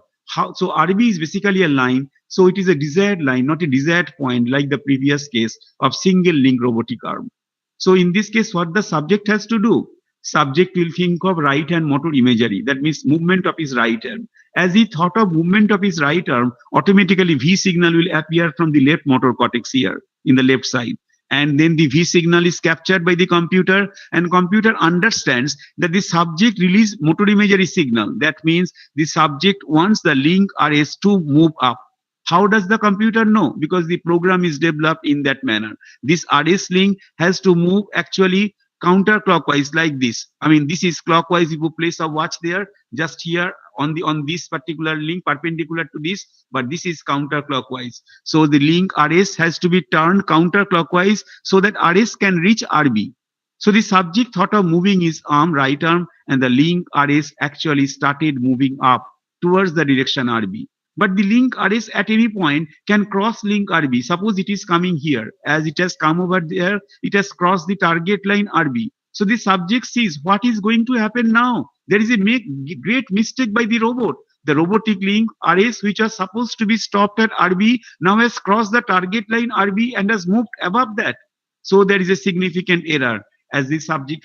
Speaker 3: So RB is basically a line. So it is a desired line, not a desired point like the previous case of single link robotic arm. So in this case, what the subject has to do? Subject will think of right hand motor imagery. That means movement of his right arm. As he thought of movement of his right arm, automatically V signal will appear from the left motor cortex here in the left side. And then the V signal is captured by the computer, and computer understands that the subject release motor imagery signal. That means the subject wants the link RS to move up. How does the computer know? Because the program is developed in that manner. This RS link has to move actually counterclockwise like this. I mean, this is clockwise. If you place a watch there, just here on this particular link perpendicular to this, but this is counterclockwise. So the link RS has to be turned counterclockwise so that RS can reach RB. So the subject thought of moving his right arm, and the link RS actually started moving up towards the direction RB. But the link RS at any point can cross link RB. Suppose it is coming here. As it has come over there, it has crossed the target line RB. So the subject sees what is going to happen now. There is a great mistake by the robot. The robotic link RS, which was supposed to be stopped at RB, now has crossed the target line RB and has moved above that. So there is a significant error. As the subject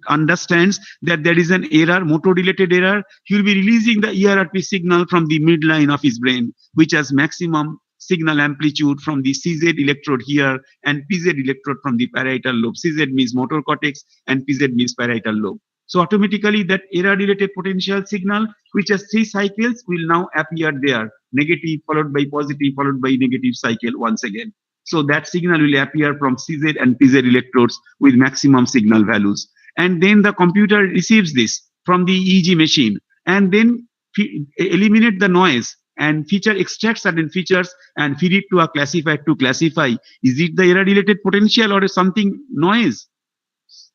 Speaker 3: understands that there is an error, motor-related error, he will be releasing the ErrP signal from the midline of his brain, which has maximum signal amplitude from the CZ electrode here and PZ electrode from the parietal lobe. CZ means motor cortex and PZ means parietal lobe. So automatically that error-related potential signal, which has 3 cycles, will now appear there. Negative followed by positive followed by negative cycle once again. So that signal will appear from CZ and PZ electrodes with maximum signal values. And then the computer receives this from the EEG machine and then eliminate the noise and extract certain features and feed it to a classifier to classify. Is it the error-related potential or something noise?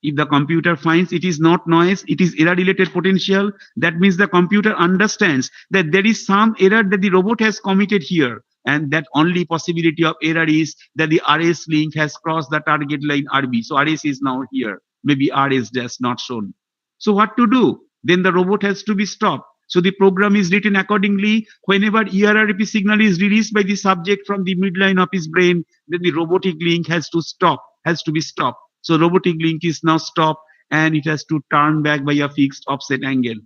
Speaker 3: If the computer finds it is not noise, it is error-related potential, that means the computer understands that there is some error that the robot has committed here. And that only possibility of error is that the RS link has crossed the target line RB. So RS is now here. Maybe RS dash not shown. So what to do? Then the robot has to be stopped. So the program is written accordingly. Whenever ErrP signal is released by the subject from the midline of his brain, then the robotic link has to be stopped. So robotic link is now stopped and it has to turn back by a fixed offset angle.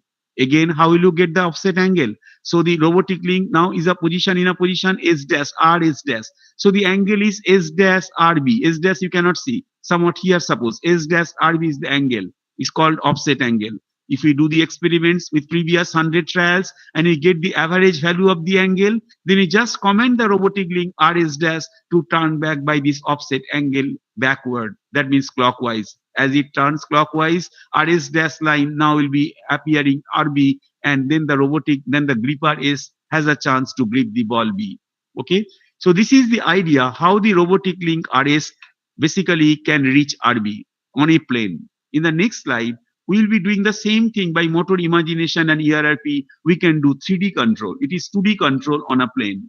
Speaker 3: Again, how will you get the offset angle? So the robotic link now is in a position S dash, R S dash. So the angle is S dash RB. S dash you cannot see. Somewhat here, suppose S dash RB is the angle. It's called offset angle. If we do the experiments with previous 100 trials and we get the average value of the angle, then we just command the robotic link RS dash to turn back by this offset angle backward. That means clockwise. As it turns clockwise, RS dash line now will be appearing RB, and then the gripper S has a chance to grip the ball B. Okay, so this is the idea how the robotic link RS basically can reach RB on a plane. In the next slide, we will be doing the same thing by motor imagination and ErrP. We can do 3D control. It is 2D control on a plane.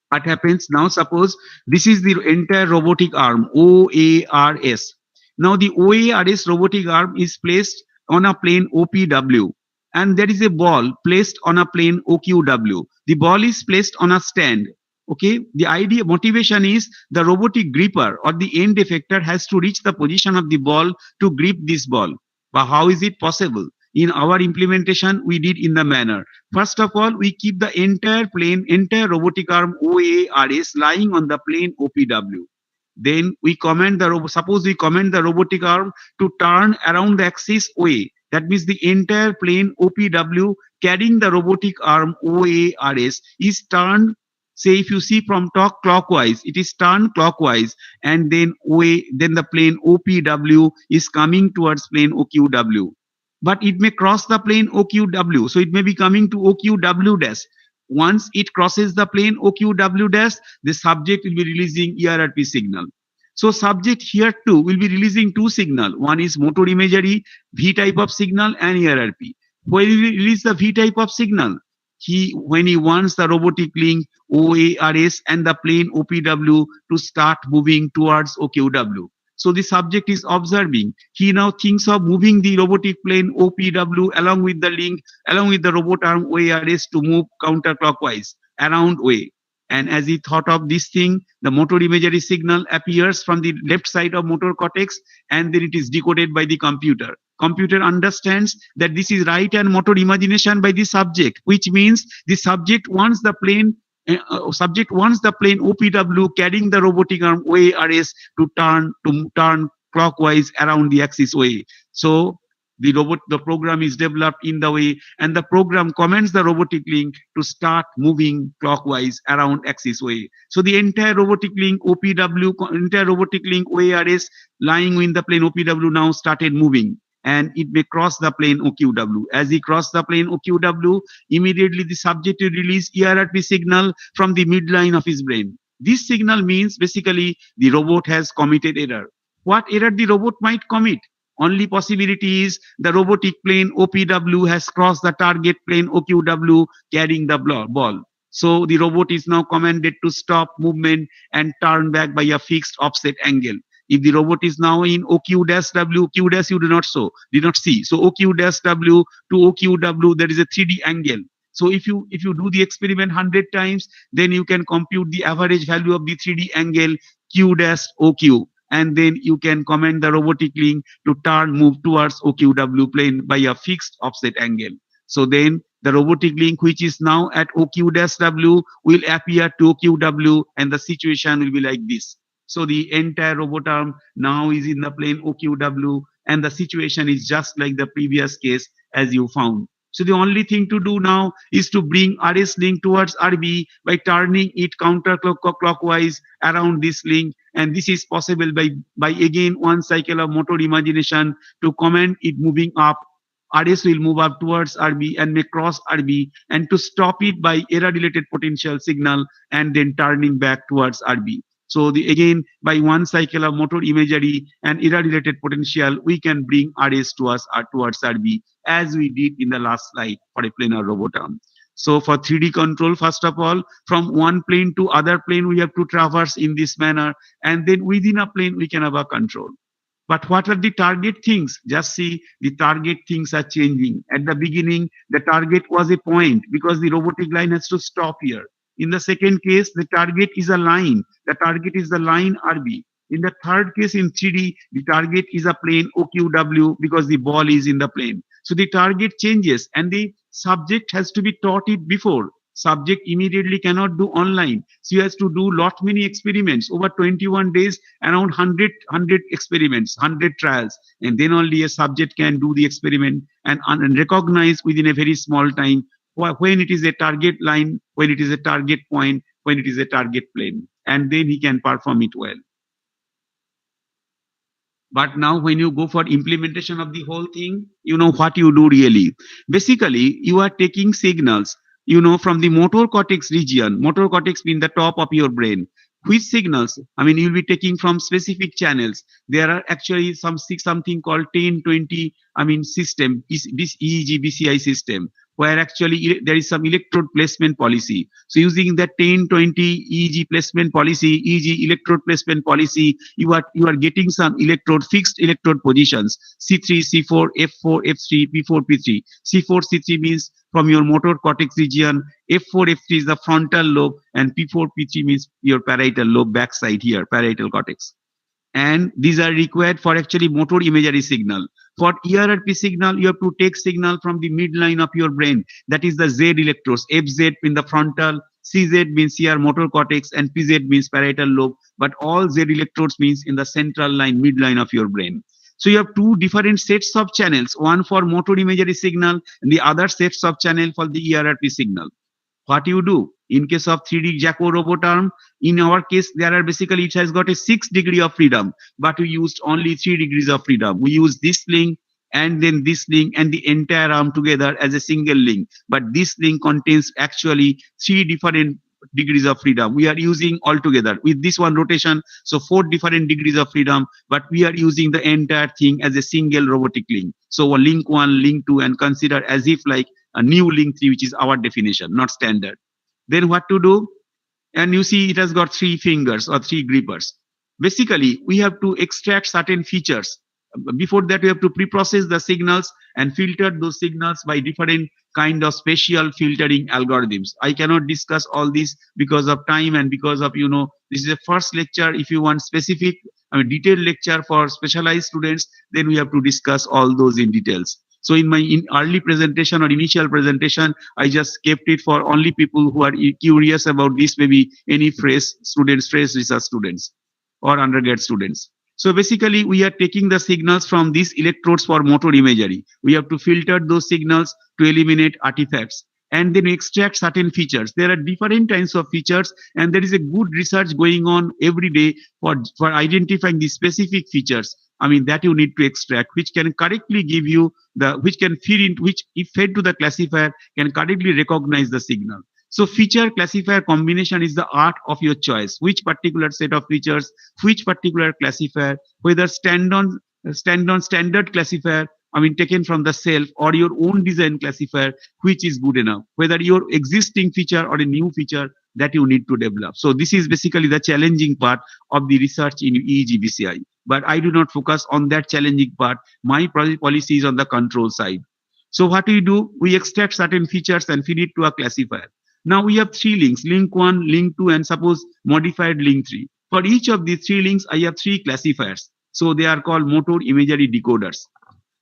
Speaker 3: What happens now? Suppose this is the entire robotic arm, OARS. Now the OARS robotic arm is placed on a plane OPW, and there is a ball placed on a plane OQW. The ball is placed on a stand. Okay, the motivation is the robotic gripper or the end effector has to reach the position of the ball to grip this ball. But how is it possible? In our implementation, we did in the manner. First of all, we keep the entire robotic arm OARS lying on the plane OPW. Then we command suppose we command the robotic arm to turn around the axis OA. That means the entire plane OPW carrying the robotic arm OARS is turned. Say if you see from top clockwise, it is turned clockwise, and then then the plane OPW is coming towards plane OQW. But it may cross the plane OQW, so it may be coming to OQW dash. Once it crosses the plane OQW dash, the subject will be releasing ErrP signal. So subject here too will be releasing two signal. One is motor imagery, V type of signal, and ErrP. When he release the V type of signal, when he wants the robotic link OARS and the plane OPW to start moving towards OQW. So the subject is observing. He now thinks of moving the robotic plane OPW along with the link, along with the robot arm OARS to move counterclockwise around OA. And as he thought of this thing, the motor imagery signal appears from the left side of motor cortex, and then it is decoded by the computer. Computer understands that this is right and motor imagination by the subject, which means the subject wants the plane OPW carrying the robotic arm OARS to turn clockwise around the axis OA. So the program is developed in the way, and the program commands the robotic link to start moving clockwise around axis OA. So the entire robotic link OARS lying in the plane OPW now started moving, and it may cross the plane OQW. As he crossed the plane OQW, immediately the subject will release ErrP signal from the midline of his brain. This signal means basically the robot has committed error. What error the robot might commit? Only possibility is the robotic plane OPW has crossed the target plane OQW carrying the ball. So the robot is now commanded to stop movement and turn back by a fixed offset angle. If the robot is now in OQ-W, Q dash you did not see. So OQ-W to OQW, there is a 3D angle. So if you do the experiment 100 times, then you can compute the average value of the 3D angle Q dash OQ. And then you can command the robotic link to move towards OQW plane by a fixed offset angle. So then the robotic link, which is now at OQ-W, will appear to OQW, and the situation will be like this. So the entire robot arm now is in the plane OQW, and the situation is just like the previous case as you found. So the only thing to do now is to bring RS link towards RB by turning it counterclockwise around this link. And this is possible by again one cycle of motor imagination to command it moving up. RS will move up towards RB and may cross RB, and to stop it by error-related potential signal and then turning back towards RB. So again, by one cycle of motor imagery and error-related potential, we can bring RS towards RB, as we did in the last slide for a planar robot arm. So for 3D control, first of all, from one plane to other plane, we have to traverse in this manner, and then within a plane, we can have a control. But what are the target things? Just see, the target things are changing. At the beginning, the target was a point because the robotic line has to stop here. In the second case, the target is a line. The target is the line RB. In the third case, in 3D, the target is a plane OQW because the ball is in the plane. So the target changes, and the subject has to be taught it before. Subject immediately cannot do online. So he has to do many experiments over 21 days, around 100 experiments, 100 trials, and then only a subject can do the experiment and recognize within a very small time when it is a target line, when it is a target point, when it is a target plane, and then he can perform it well. But now when you go for implementation of the whole thing, you know what you do really. Basically, you are taking signals, from the motor cortex region. Motor cortex being the top of your brain. Which signals? I mean, you'll be taking from specific channels. There are actually something called 10-20, system, this EEG BCI system, where actually there is some electrode placement policy. So using that 10-20 EEG placement policy, EEG electrode placement policy, you are getting some fixed electrode positions: C3, C4, F4, F3, P4, P3. C4, C3 means from your motor cortex region. F4, F3 is the frontal lobe, and P4, P3 means your parietal lobe, backside here, parietal cortex. And these are required for actually motor imagery signal. For ErrP signal, you have to take signal from the midline of your brain. That is the Z electrodes. FZ in the frontal, CZ means here motor cortex, and PZ means parietal lobe. But all Z electrodes means in the central line, midline of your brain. So you have two different sets of channels, one for motor imagery signal and the other sets of channel for the ErrP signal. What you do in case of 3D Jaco robot arm, in our case, there are basically, it has got a 6 degree of freedom, but we used only 3 degrees of freedom. We use this link and then this link and the entire arm together as a single link. But this link contains actually 3 different degrees of freedom. We are using altogether with this one rotation, so 4 different degrees of freedom, but we are using the entire thing as a single robotic link. So link 1, link 2, and consider as if like a new link 3, which is our definition, not standard. Then what to do? And you see it has got 3 fingers or 3 grippers. Basically, we have to extract certain features. Before that, we have to pre-process the signals and filter those signals by different kind of spatial filtering algorithms. I cannot discuss all this because of time and because of, this is a first lecture. If you want specific, detailed lecture for specialized students, then we have to discuss all those in details. So in my early presentation or initial presentation, I just kept it for only people who are curious about this, maybe any fresh research students or undergrad students. So basically, we are taking the signals from these electrodes for motor imagery. We have to filter those signals to eliminate artifacts. And then we extract certain features. There are different kinds of features, and there is a good research going on every day for identifying the specific features. That you need to extract, which can correctly give you which can feed into, which if fed to the classifier can correctly recognize the signal. So feature classifier combination is the art of your choice. Which particular set of features, which particular classifier, whether stand on standard classifier, taken from the shelf, or your own design classifier, which is good enough, whether your existing feature or a new feature that you need to develop. So this is basically the challenging part of the research in EEG BCI. But I do not focus on that challenging part. My policy is on the control side. So what we do, we extract certain features and feed it to a classifier. Now we have 3 links, link 1, link 2, and suppose modified link 3. For each of these 3 links, I have 3 classifiers. So they are called motor imagery decoders.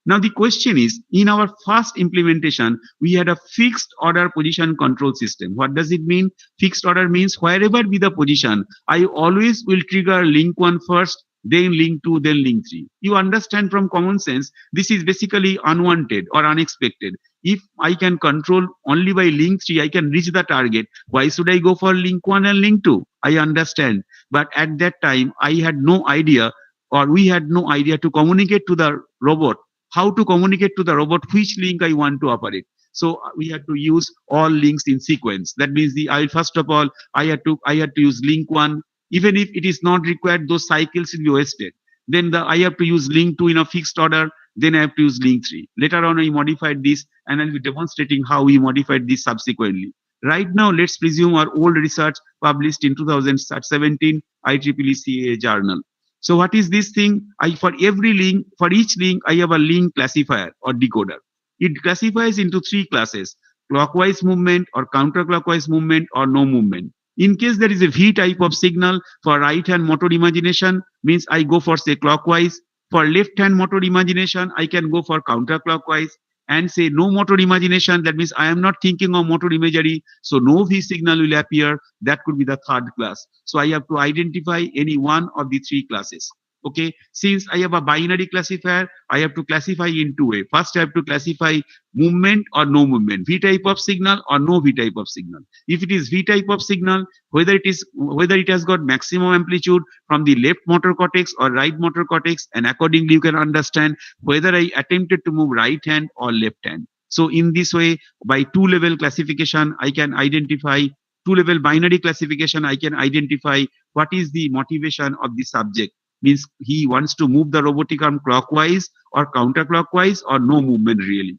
Speaker 3: Now the question is, in our first implementation, we had a fixed order position control system. What does it mean? Fixed order means wherever be the position, I always will trigger link 1 first, then link 2, then link 3. You understand from common sense, this is basically unwanted or unexpected. If I can control only by link 3, I can reach the target. Why should I go for link 1 and link 2? I understand. But at that time, I had no idea, or we had no idea to communicate to the robot, how to communicate to the robot which link I want to operate. So we had to use all links in sequence. That means first of all, I had to use link 1. Even if it is not required, those cycles will be wasted. Then I have to use link 2 in a fixed order. Then I have to use link 3. Later on, I modified this, and I'll be demonstrating how we modified this subsequently. Right now, let's presume our old research published in 2017 IEEE CAA journal. So what is this thing? For each link, I have a link classifier or decoder. It classifies into 3 classes: clockwise movement, or counterclockwise movement, or no movement. In case there is a V type of signal for right hand motor imagination, means I go for say clockwise. For left hand motor imagination, I can go for counterclockwise. And say no motor imagination, that means I am not thinking of motor imagery, so no V signal will appear. That could be the 3rd class. So I have to identify any one of the 3 classes. Okay, since I have a binary classifier, I have to classify in two ways. First, I have to classify movement or no movement, V type of signal or no V type of signal. If it is V type of signal, whether it has got maximum amplitude from the left motor cortex or right motor cortex, and accordingly you can understand whether I attempted to move right hand or left hand. So in this way, by two-level classification, I can identify two-level binary classification. I can identify what is the motivation of the subject. Means he wants to move the robotic arm clockwise or counterclockwise or no movement really.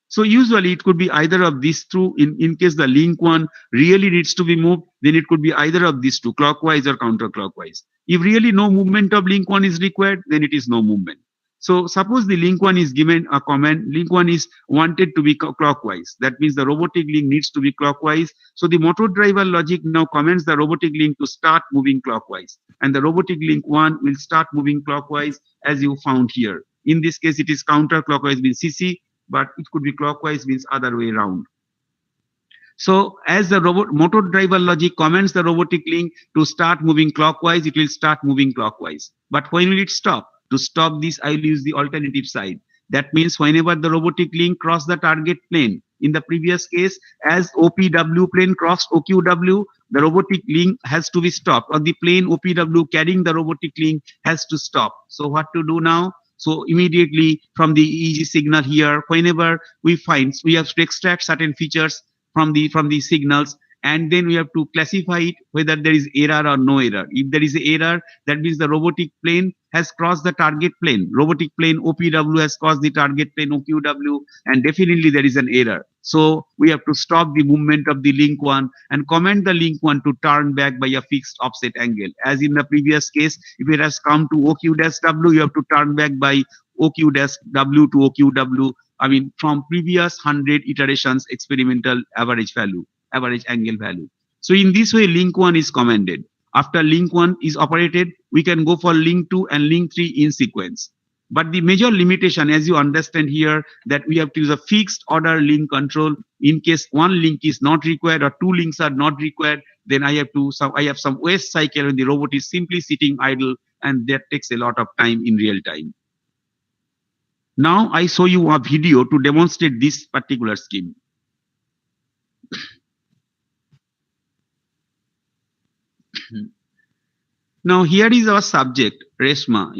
Speaker 3: So usually it could be either of these two. In case the link one really needs to be moved, then it could be either of these two, clockwise or counterclockwise. If really no movement of link one is required, then it is no movement. So suppose the link one is given a command, link one is wanted to be clockwise. That means the robotic link needs to be clockwise. So the motor driver logic now commands the robotic link to start moving clockwise. And the robotic link one will start moving clockwise as you found here. In this case, it is counterclockwise means CC, but it could be clockwise means other way around. So as the motor driver logic commands the robotic link to start moving clockwise, it will start moving clockwise. But when will it stop? To stop this, I will use the alternative side. That means whenever the robotic link cross the target plane, in the previous case, as OPW plane crossed OQW, the robotic link has to be stopped, or the plane OPW carrying the robotic link has to stop. So what to do now? So immediately from the EEG signal here, whenever we have to extract certain features from the signals, and then we have to classify it whether there is error or no error. If there is an error, that means the robotic plane has crossed the target plane. Robotic plane OPW has crossed the target plane OQW, and definitely there is an error. So we have to stop the movement of the link one and command the link one to turn back by a fixed offset angle. As in the previous case, if it has come to OQ-W, you have to turn back by OQ-W to OQW. I mean, from previous 100 iterations, experimental average angle value. So in this way, link one is commanded. After link one is operated, we can go for link two and link three in sequence. But the major limitation, as you understand here, that we have to use a fixed order link control. In case one link is not required or two links are not required, then I have some waste cycle when the robot is simply sitting idle, and that takes a lot of time in real time. Now I show you a video to demonstrate this particular scheme. Now here is our subject, Reshma,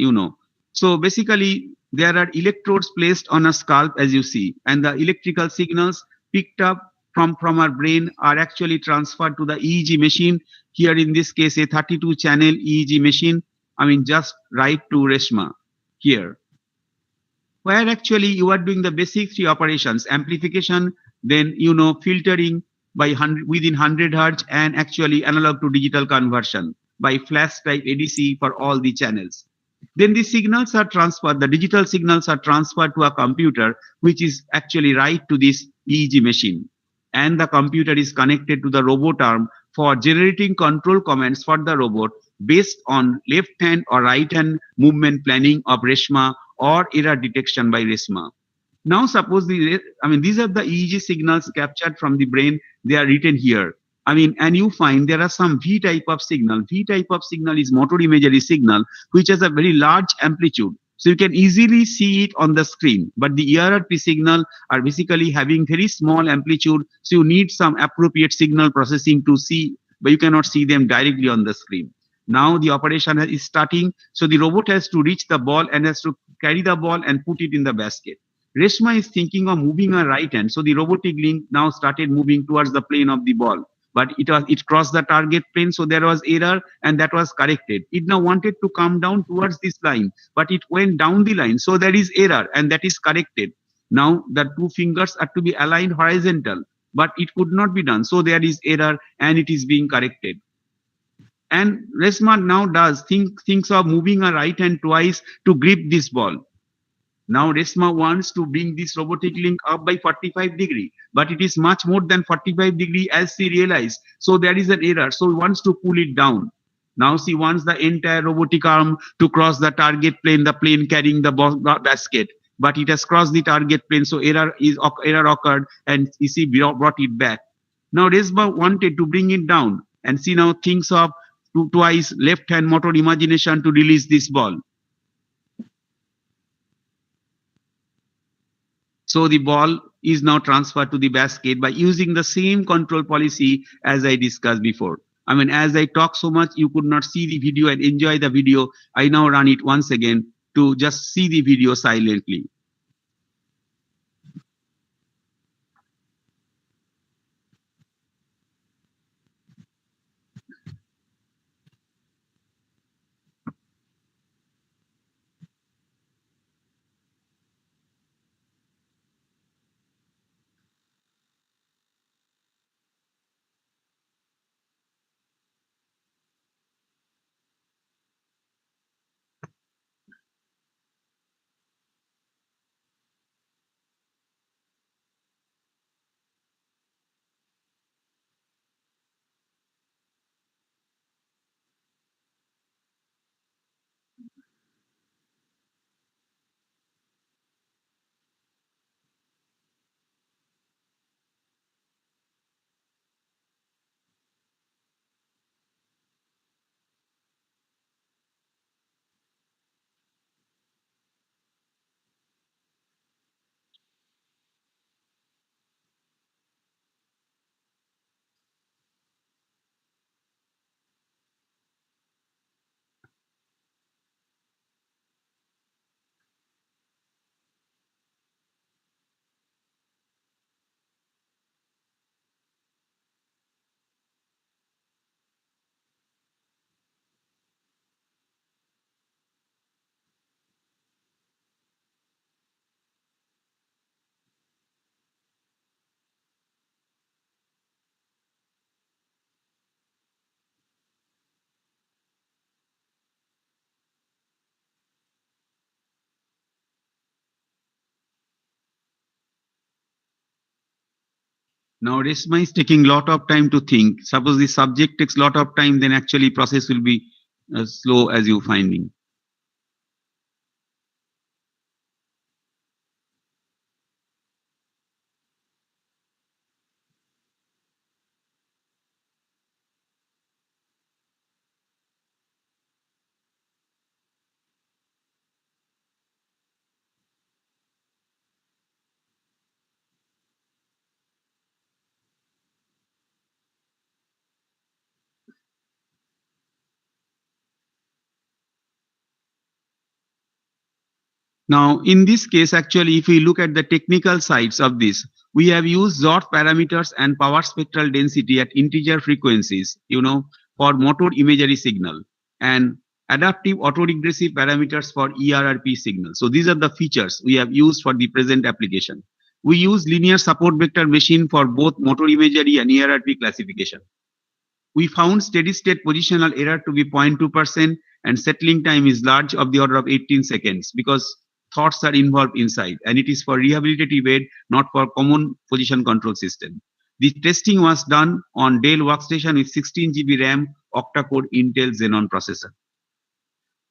Speaker 3: So basically there are electrodes placed on a scalp, as you see, and the electrical signals picked up from our brain are actually transferred to the EEG machine. Here in this case, a 32 channel EEG machine. I mean, just right to Reshma here, where actually you are doing the basic three operations: amplification, then filtering by within 100 Hz, and actually analog to digital conversion by flash type ADC for all the channels. Then the signals are transferred, the digital signals are transferred to a computer, which is actually right to this EEG machine. And the computer is connected to the robot arm for generating control commands for the robot based on left hand or right hand movement planning of Reshma or error detection by Reshma. Now suppose these are the EEG signals captured from the brain. They are written here. And you find there are some V type of signal. V type of signal is motor imagery signal, which has a very large amplitude. So you can easily see it on the screen. But the ErrP signal are basically having very small amplitude. So you need some appropriate signal processing to see, but you cannot see them directly on the screen. Now the operation is starting. So the robot has to reach the ball and has to carry the ball and put it in the basket. Reshma is thinking of moving her right hand. So the robotic link now started moving towards the plane of the ball. But it crossed the target plane, so there was error, and that was corrected. It now wanted to come down towards this line, but it went down the line, so there is error, and that is corrected. Now the two fingers are to be aligned horizontal, but it could not be done, so there is error, and it is being corrected. And Reshma now thinks of moving her right hand twice to grip this ball. Now Reshma wants to bring this robotic link up by 45 degree, but it is much more than 45 degree as she realized. So there is an error. So wants to pull it down. Now she wants the entire robotic arm to cross the target plane, the plane carrying the basket. But it has crossed the target plane, so error occurred, and she brought it back. Now Reshma wanted to bring it down, and she now thinks of twice left hand motor imagination to release this ball. Now Reshma wants to bring it down, and she now thinks of twice left hand motor imagination to release this ball. Now Reshma wants to bring it down, and she now thinks of twice left hand motor imagination to release this ball. Now Reshma wants to bring it down, and she now thinks of twice left hand motor imagination to release this ball. So the ball is now transferred to the basket by using the same control policy as I discussed before. I mean, as I talk so much, you could not see the video and enjoy the video. I now run it once again to just see the video silently. Now, Resma is taking lot of time to think. Suppose the subject takes lot of time, then actually process will be slow as you finding. Now, in this case, actually, if we look at the technical sides of this, we have used Zort parameters and power spectral density at integer frequencies, for motor imagery signal, and adaptive autoregressive parameters for ErrP signal. So these are the features we have used for the present application. We use linear support vector machine for both motor imagery and ErrP classification. We found steady state positional error to be 0.2% and settling time is large of the order of 18 seconds because thoughts are involved inside, and it is for rehabilitative aid, not for common position control system. The testing was done on Dell workstation with 16 GB RAM octa-core Intel Xenon processor.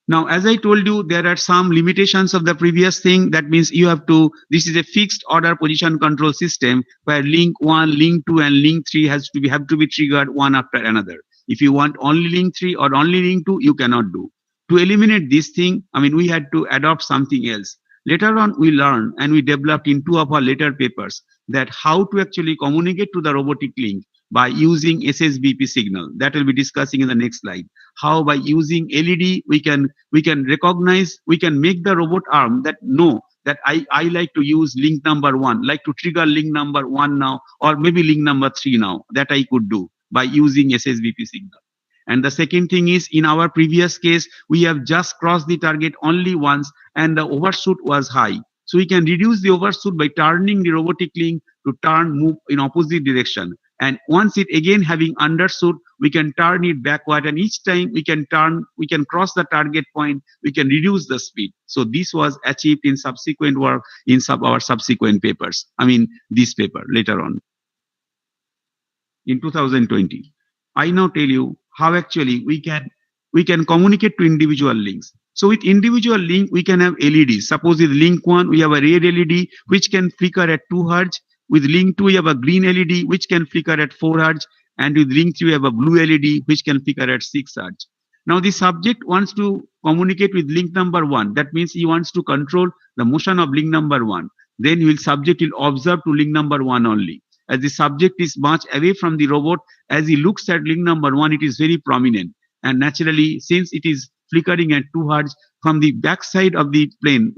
Speaker 3: Now, as I told you, there are some limitations of the previous thing. That means you have to, this is a fixed order position control system where link 1, link 2, and link 3 have to be triggered one after another. If you want only link 3 or only link 2, you cannot do. To eliminate this thing, we had to adopt something else. Later on, we learned and we developed in 2 of our later papers that how to actually communicate to the robotic link by using SSBP signal. That we'll be discussing in the next slide. How by using LED we can recognize, we can make the robot arm that know that I like to use link number 1, like to trigger link number 1 now, or maybe link number 3 now. That I could do by using SSBP signal. And the second thing is, in our previous case, we have just crossed the target only once and the overshoot was high. So we can reduce the overshoot by turning the robotic link to move in opposite direction. And once it again having undershoot, we can turn it backward, and each time we can cross the target point, we can reduce the speed. So this was achieved in subsequent work in our subsequent papers. This paper later on in 2020. I now tell you how actually we can communicate to individual links. So with individual link, we can have LEDs. Suppose with link 1, we have a red LED which can flicker at 2 Hz. With link 2, we have a green LED which can flicker at 4 Hz. And with link 3, we have a blue LED which can flicker at 6 Hz. Now the subject wants to communicate with link number 1. That means he wants to control the motion of link number 1. then you will subject will observe to link number 1 only. As the subject is much away from the robot, as he looks at link number 1, it is very prominent. And naturally, since it is flickering at 2 hertz from the backside of the plane,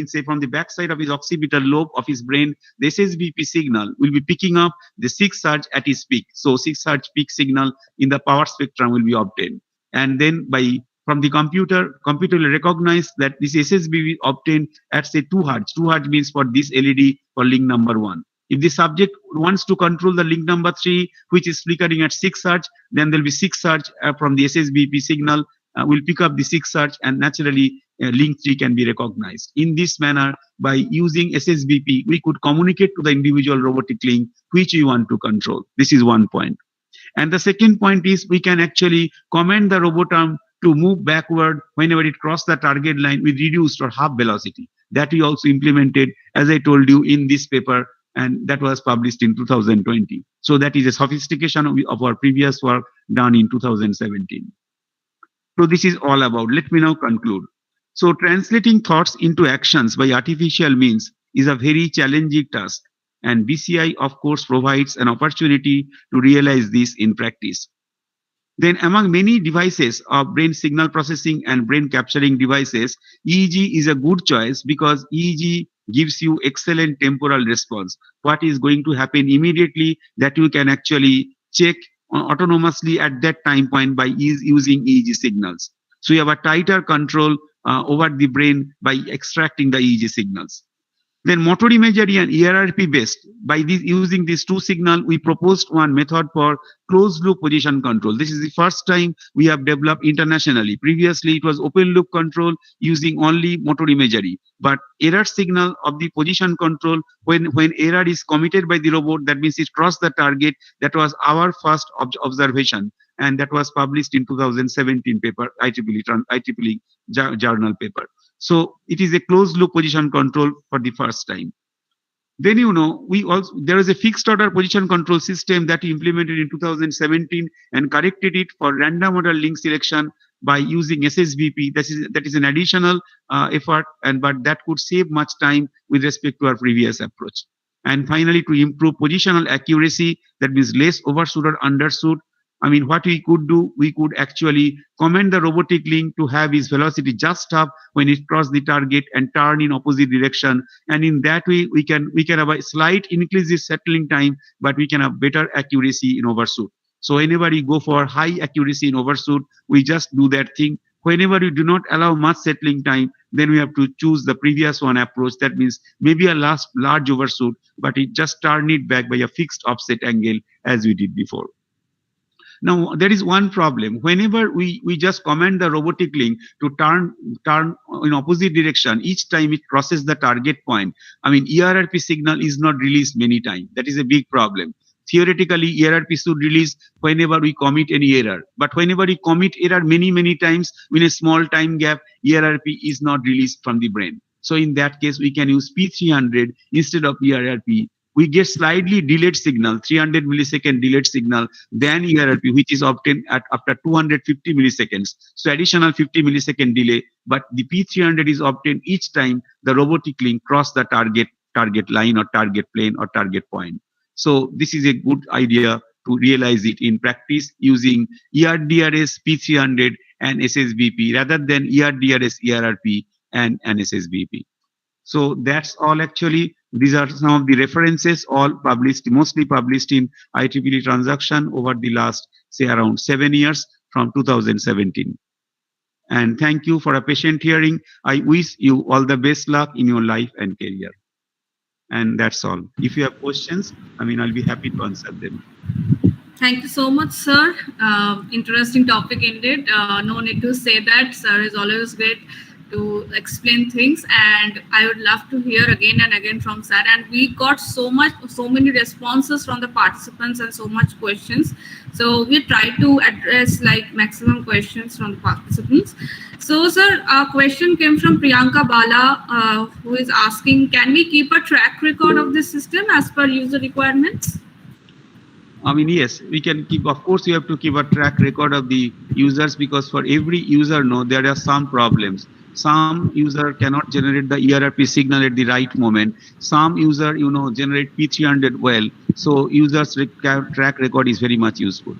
Speaker 3: say from the backside of his occipital lobe of his brain, the SSBP signal will be picking up the 6 hertz at his peak. So 6 hertz peak signal in the power spectrum will be obtained. And then from the computer will recognize that this SSBP obtained at say 2 hertz. 2 hertz means for this LED for link number 1. If the subject wants to control the link number 3, which is flickering at 6 hertz, then there will be 6 hertz from the SSBP signal will pick up the 6 hertz, and naturally link 3 can be recognized. In this manner, by using SSBP, we could communicate to the individual robotic link which we want to control. This is one point. And the second point is we can actually command the robot arm to move backward whenever it crosses the target line with reduced or half velocity. That we also implemented, as I told you, in this paper, and that was published in 2020. So that is a sophistication of our previous work done in 2017. So this is all about. Let me now conclude. So translating thoughts into actions by artificial means is a very challenging task, and BCI of course provides an opportunity to realize this in practice. Then among many devices of brain signal processing and brain capturing devices, EEG is a good choice because EEG gives you excellent temporal response. What is going to happen immediately that you can actually check autonomously at that time point by using EEG signals. So you have a tighter control over the brain by extracting the EEG signals. Then motor imagery and ErrP based. By using these two signals, we proposed one method for closed loop position control. This is the first time we have developed internationally. Previously, it was open loop control using only motor imagery. But error signal of the position control, when error is committed by the robot, that means it crossed the target. That was our first observation. And that was published in 2017 paper, IEEE journal paper. So it is a closed loop position control for the first time. Then there is a fixed order position control system that we implemented in 2017 and corrected it for random order link selection by using SSBP. That is an additional effort, but that could save much time with respect to our previous approach. And finally, to improve positional accuracy, that means less overshoot or undershoot. What we could do, we could actually command the robotic link to have its velocity just up when it crosses the target and turn in opposite direction. And in that way, we can have a slight increase in settling time, but we can have better accuracy in overshoot. So whenever we go for high accuracy in overshoot, we just do that thing. Whenever we do not allow much settling time, then we have to choose the previous one approach. That means maybe a large overshoot, but it just turn it back by a fixed offset angle as we did before. Now, there is one problem. Whenever we just command the robotic link to turn in opposite direction, each time it crosses the target point, ErrP signal is not released many times. That is a big problem. Theoretically, ErrP should release whenever we commit any error. But whenever we commit error many times, in a small time gap, ErrP is not released from the brain. So in that case, we can use P300 instead of ErrP. We get slightly delayed signal, 300 millisecond delayed signal, than ErrP, which is obtained after 250 milliseconds. So additional 50 millisecond delay, but the P300 is obtained each time the robotic link cross the target line or target plane or target point. So this is a good idea to realize it in practice using ERDRS, P300 and SSBP rather than ERDRS, ErrP and SSBP. So that's all actually. These are some of the references, all published, mostly published in IEEE Transaction over the last, say, around 7 years from 2017. And thank you for a patient hearing. I wish you all the best luck in your life and career. And that's all. If you have questions, I'll be happy to answer them.
Speaker 2: Thank you so much, sir. Interesting topic indeed. No need to say that. Sir is always great to explain things, and I would love to hear again and again from sir. And we got so many responses from the participants and so much questions. So we try to address like maximum questions from the participants. So sir, our question came from Priyanka Bala, who is asking, can we keep a track record of this system as per user requirements?
Speaker 3: Yes, we can keep. Of course, you have to keep a track record of the users because for every user node, there are some problems. Some user cannot generate the ErrP signal at the right moment. Some user, generate P300 well. So users track record is very much useful.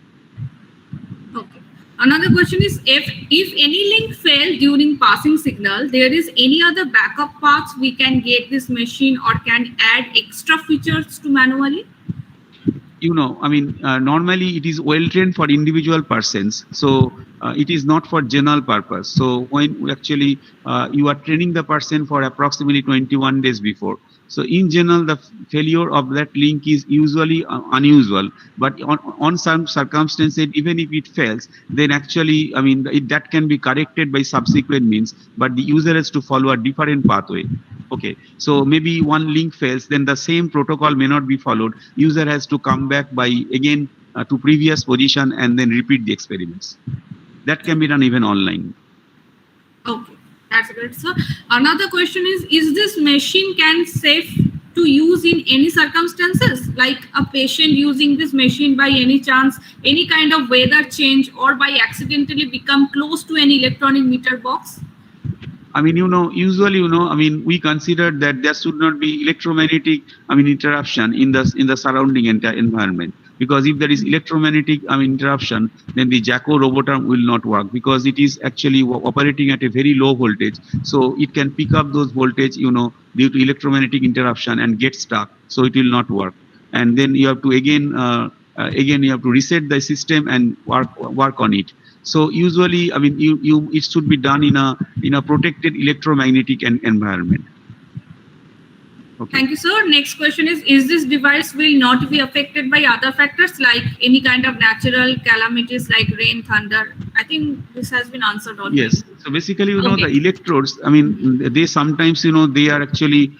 Speaker 2: Okay. Another question is, if any link failed during passing signal, there is any other backup paths we can get this machine or can add extra features to manually?
Speaker 3: Normally it is well trained for individual persons. So it is not for general purpose. So when actually you are training the person for approximately 21 days before. So in general, the failure of that link is usually unusual. But on some circumstances, even if it fails, then actually, that can be corrected by subsequent means. But the user has to follow a different pathway. Okay, so maybe one link fails, then the same protocol may not be followed. User has to come back by again to previous position and then repeat the experiments. That can be done even online.
Speaker 2: Okay, that's great, sir. Another question is this machine can safe to use in any circumstances, like a patient using this machine by any chance, any kind of weather change, or by accidentally become close to any electronic meter box?
Speaker 3: Usually, we consider that there should not be electromagnetic, interruption in the surrounding environment. Because if there is electromagnetic, interruption, then the Jacko robotarm will not work because it is actually operating at a very low voltage. So it can pick up those voltage, due to electromagnetic interruption and get stuck. So it will not work. And then you have to again you have to reset the system and work on it. So usually, it should be done in a protected electromagnetic environment. Okay.
Speaker 2: Thank you, sir. Next question is this device will not be affected by other factors like any kind of natural calamities like rain, thunder? I think this has been answered already.
Speaker 3: Yes. So basically,
Speaker 2: Okay.
Speaker 3: the electrodes, they sometimes, they are actually,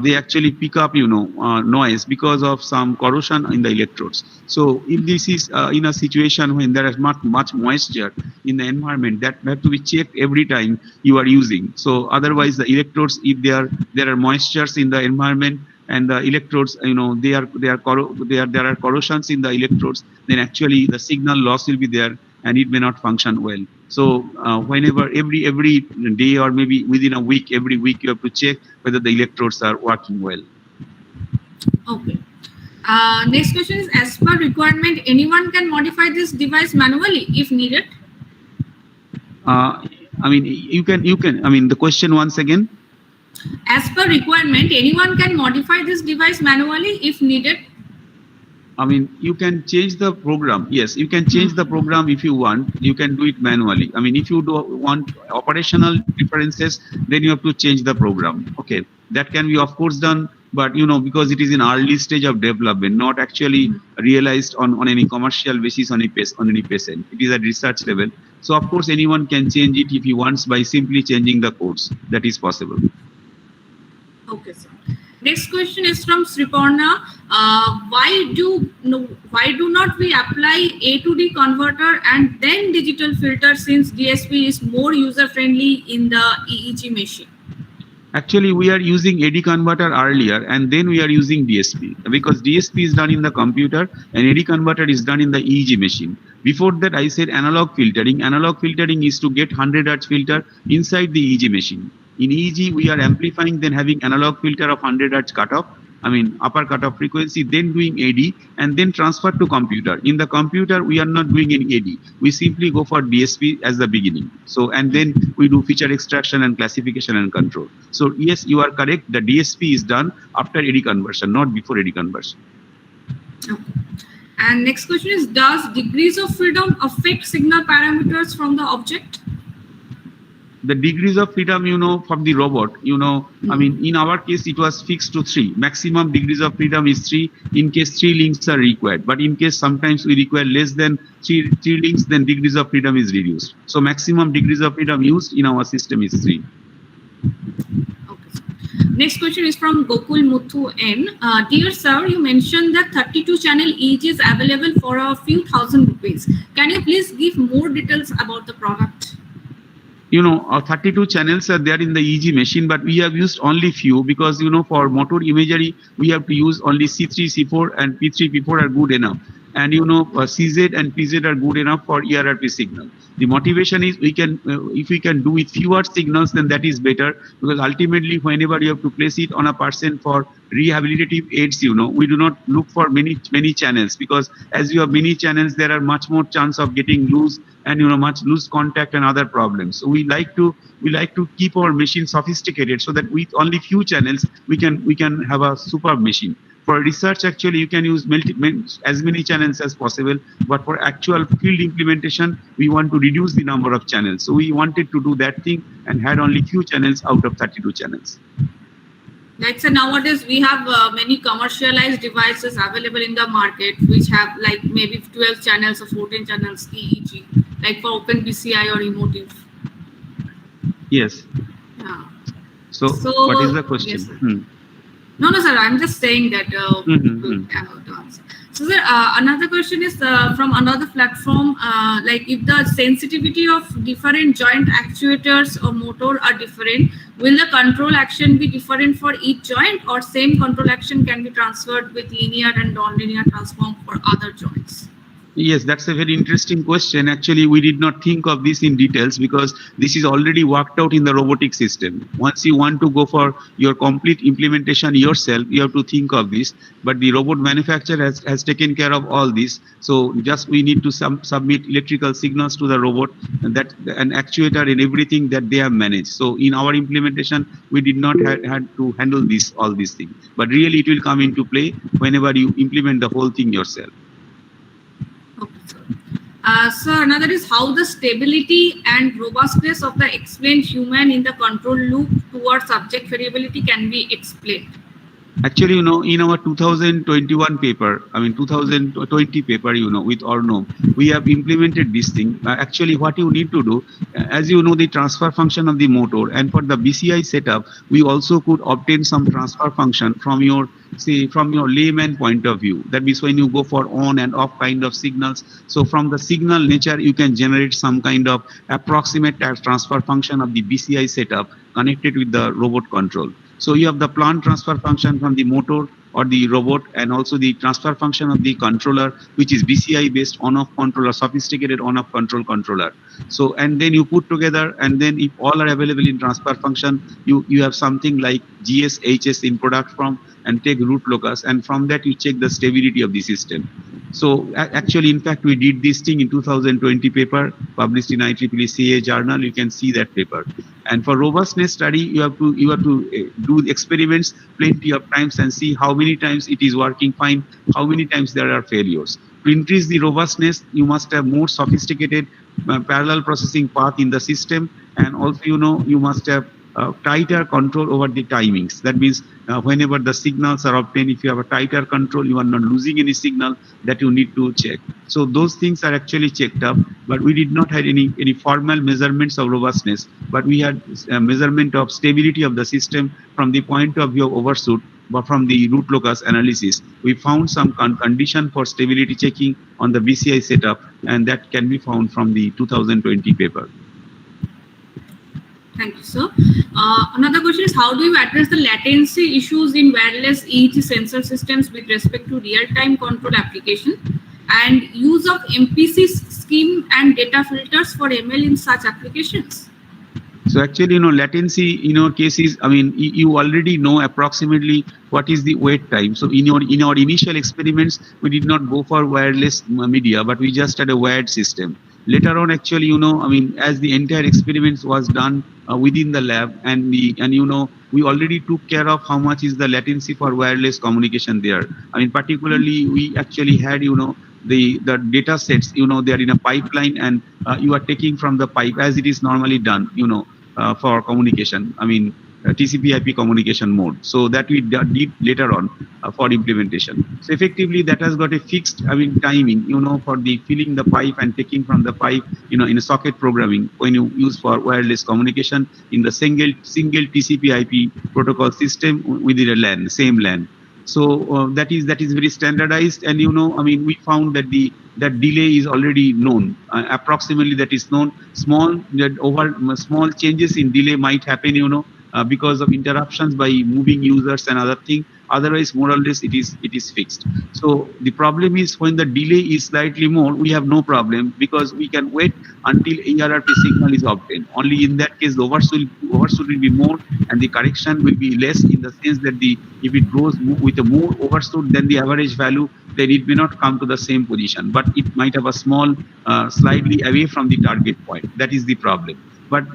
Speaker 3: they actually pick up, noise because of some corrosion in the electrodes. So if this is in a situation when there is much moisture in the environment, that have to be checked every time you are using. So otherwise the electrodes, if there are moistures in the environment and the electrodes, there are corrosions in the electrodes, then actually the signal loss will be there and it may not function well. So whenever every day or maybe within a week, every week you have to check whether the electrodes are working well.
Speaker 2: Okay. Next question is, as per requirement, anyone can modify this device manually if needed?
Speaker 3: You can. The question once again.
Speaker 2: As per requirement, anyone can modify this device manually if needed?
Speaker 3: You can change the program. Yes, you can change the program if you want. You can do it manually. If you want operational differences, then you have to change the program. Okay, that can be of course done, but because it is in early stage of development, not actually realized on any commercial basis on any patient. It is at research level. So of course anyone can change it if he wants by simply changing the codes. That is possible.
Speaker 2: Okay, sir. Next question is from Sriparna. Why do not we apply A to D converter and then digital filter, since DSP is more user friendly in the EEG machine?
Speaker 3: Actually, we are using AD converter earlier and then we are using DSP because DSP is done in the computer and AD converter is done in the EEG machine. Before that, I said analog filtering. Analog filtering is to get 100 Hz filter inside the EEG machine. In EEG, we are amplifying, then having analog filter of 100 Hz cutoff, upper cutoff frequency, then doing AD, and then transfer to computer. In the computer, we are not doing any AD. We simply go for DSP as the beginning. So, and then we do feature extraction and classification and control. So, yes, you are correct. The DSP is done after AD conversion, not before AD conversion.
Speaker 2: Okay. And next question is, does degrees of freedom affect signal parameters from the object?
Speaker 3: The degrees of freedom, from the robot, in our case, it was fixed to 3. Maximum degrees of freedom is 3 in case 3 links are required. But in case sometimes we require less than 3 links, then degrees of freedom is reduced. So maximum degrees of freedom used in our system is 3.
Speaker 2: Okay. Next question is from Gokul Muthu N. Dear sir, you mentioned that 32 channel EEG is available for a few thousand rupees. Can you please give more details about the product?
Speaker 3: 32 channels are there in the EEG machine, but we have used only few because, for motor imagery, we have to use only C3, C4 and P3, P4 are good enough. and CZ and PZ are good enough for ErrP signal. The motivation is we can if we can do with fewer signals, then that is better, because ultimately whenever you have to place it on a person for rehabilitative aids, we do not look for many channels, because as you have many channels, there are much more chance of getting loose and much loose contact and other problems. So we like to keep our machine sophisticated, so that with only few channels we can have a superb machine. For research, actually, you can use as many channels as possible, but for actual field implementation, we want to reduce the number of channels. So we wanted to do that thing and had only few channels out of 32 channels.
Speaker 2: Like, so nowadays we have many commercialized devices available in the market, which have like maybe 12 channels or 14 channels EEG, like for OpenBCI or Emotive.
Speaker 3: Yes.
Speaker 2: Yeah.
Speaker 3: So what is the question?
Speaker 2: Yes, No, sir. I'm just saying that. So, sir, another question is from another platform. Like, if the sensitivity of different joint actuators or motor are different, will the control action be different for each joint, or same control action can be transferred with linear and non-linear transform for other joints?
Speaker 3: Yes, that's a very interesting question. Actually, we did not think of this in details, because this is already worked out in the robotic system. Once you want to go for your complete implementation yourself, you have to think of this. But the robot manufacturer has taken care of all this. So just we need to submit electrical signals to the robot, and that an actuator and everything that they have managed. So in our implementation, we did not had to handle all these things. But really, it will come into play whenever you implement the whole thing yourself.
Speaker 2: So another is how the stability and robustness of the explained human in the control loop towards subject variability can be explained.
Speaker 3: Actually, in our 2021 paper, 2020 paper, with Orno, we have implemented this thing. Actually, what you need to do, as you know, the transfer function of the motor, and for the BCI setup, we also could obtain some transfer function from your layman point of view. That means when you go for on and off kind of signals. So from the signal nature, you can generate some kind of approximate transfer function of the BCI setup connected with the robot control. So you have the plant transfer function from the motor or the robot, and also the transfer function of the controller, which is BCI based on-off controller, sophisticated on-off controller. So, and then you put together, and then if all are available in transfer function, you have something like GS, HS in product form, and take root locus, and from that you check the stability of the system. So actually, in fact, we did this thing in 2020 paper published in IEEE CA journal. You can see that paper. And for robustness study, you have to do experiments plenty of times and see how many times it is working fine, how many times there are failures. To increase the robustness, you must have more sophisticated parallel processing path in the system, and also you must have tighter control over the timings. That means whenever the signals are obtained, if you have a tighter control, you are not losing any signal that you need to check. So those things are actually checked up, but we did not have any formal measurements of robustness, but we had a measurement of stability of the system from the point of view of overshoot. But from the root locus analysis, we found some condition for stability checking on the BCI setup, and that can be found from the 2020 paper.
Speaker 2: Thank you, sir. Another question is, how do you address the latency issues in wireless EEG sensor systems with respect to real-time control application and use of MPC scheme and data filters for ML in such applications?
Speaker 3: So actually, latency in our cases, you already know approximately what is the wait time. So in our initial experiments, we did not go for wireless media, but we just had a wired system. Later on, actually, as the entire experiments was done within the lab, and we already took care of how much is the latency for wireless communication there. Particularly, we actually had, the data sets, they are in a pipeline, and you are taking from the pipe as it is normally done, for communication. TCP/IP communication mode. So that we did later on for implementation. So effectively, that has got a fixed timing, for the filling the pipe and taking from the pipe, in a socket programming when you use for wireless communication in the single TCP/IP protocol system within a LAN, same LAN. So that is very standardized, and we found that that delay is already known. Approximately that is known. Small changes in delay might happen, because of interruptions by moving users and other thing. Otherwise, more or less, it is fixed. So the problem is when the delay is slightly more, we have no problem because we can wait until ErrP signal is obtained. Only in that case, the overshoot will be more and the correction will be less, in the sense that if it goes with a more overshoot than the average value, then it may not come to the same position, but it might have a small slightly away from the target point. That is the problem. But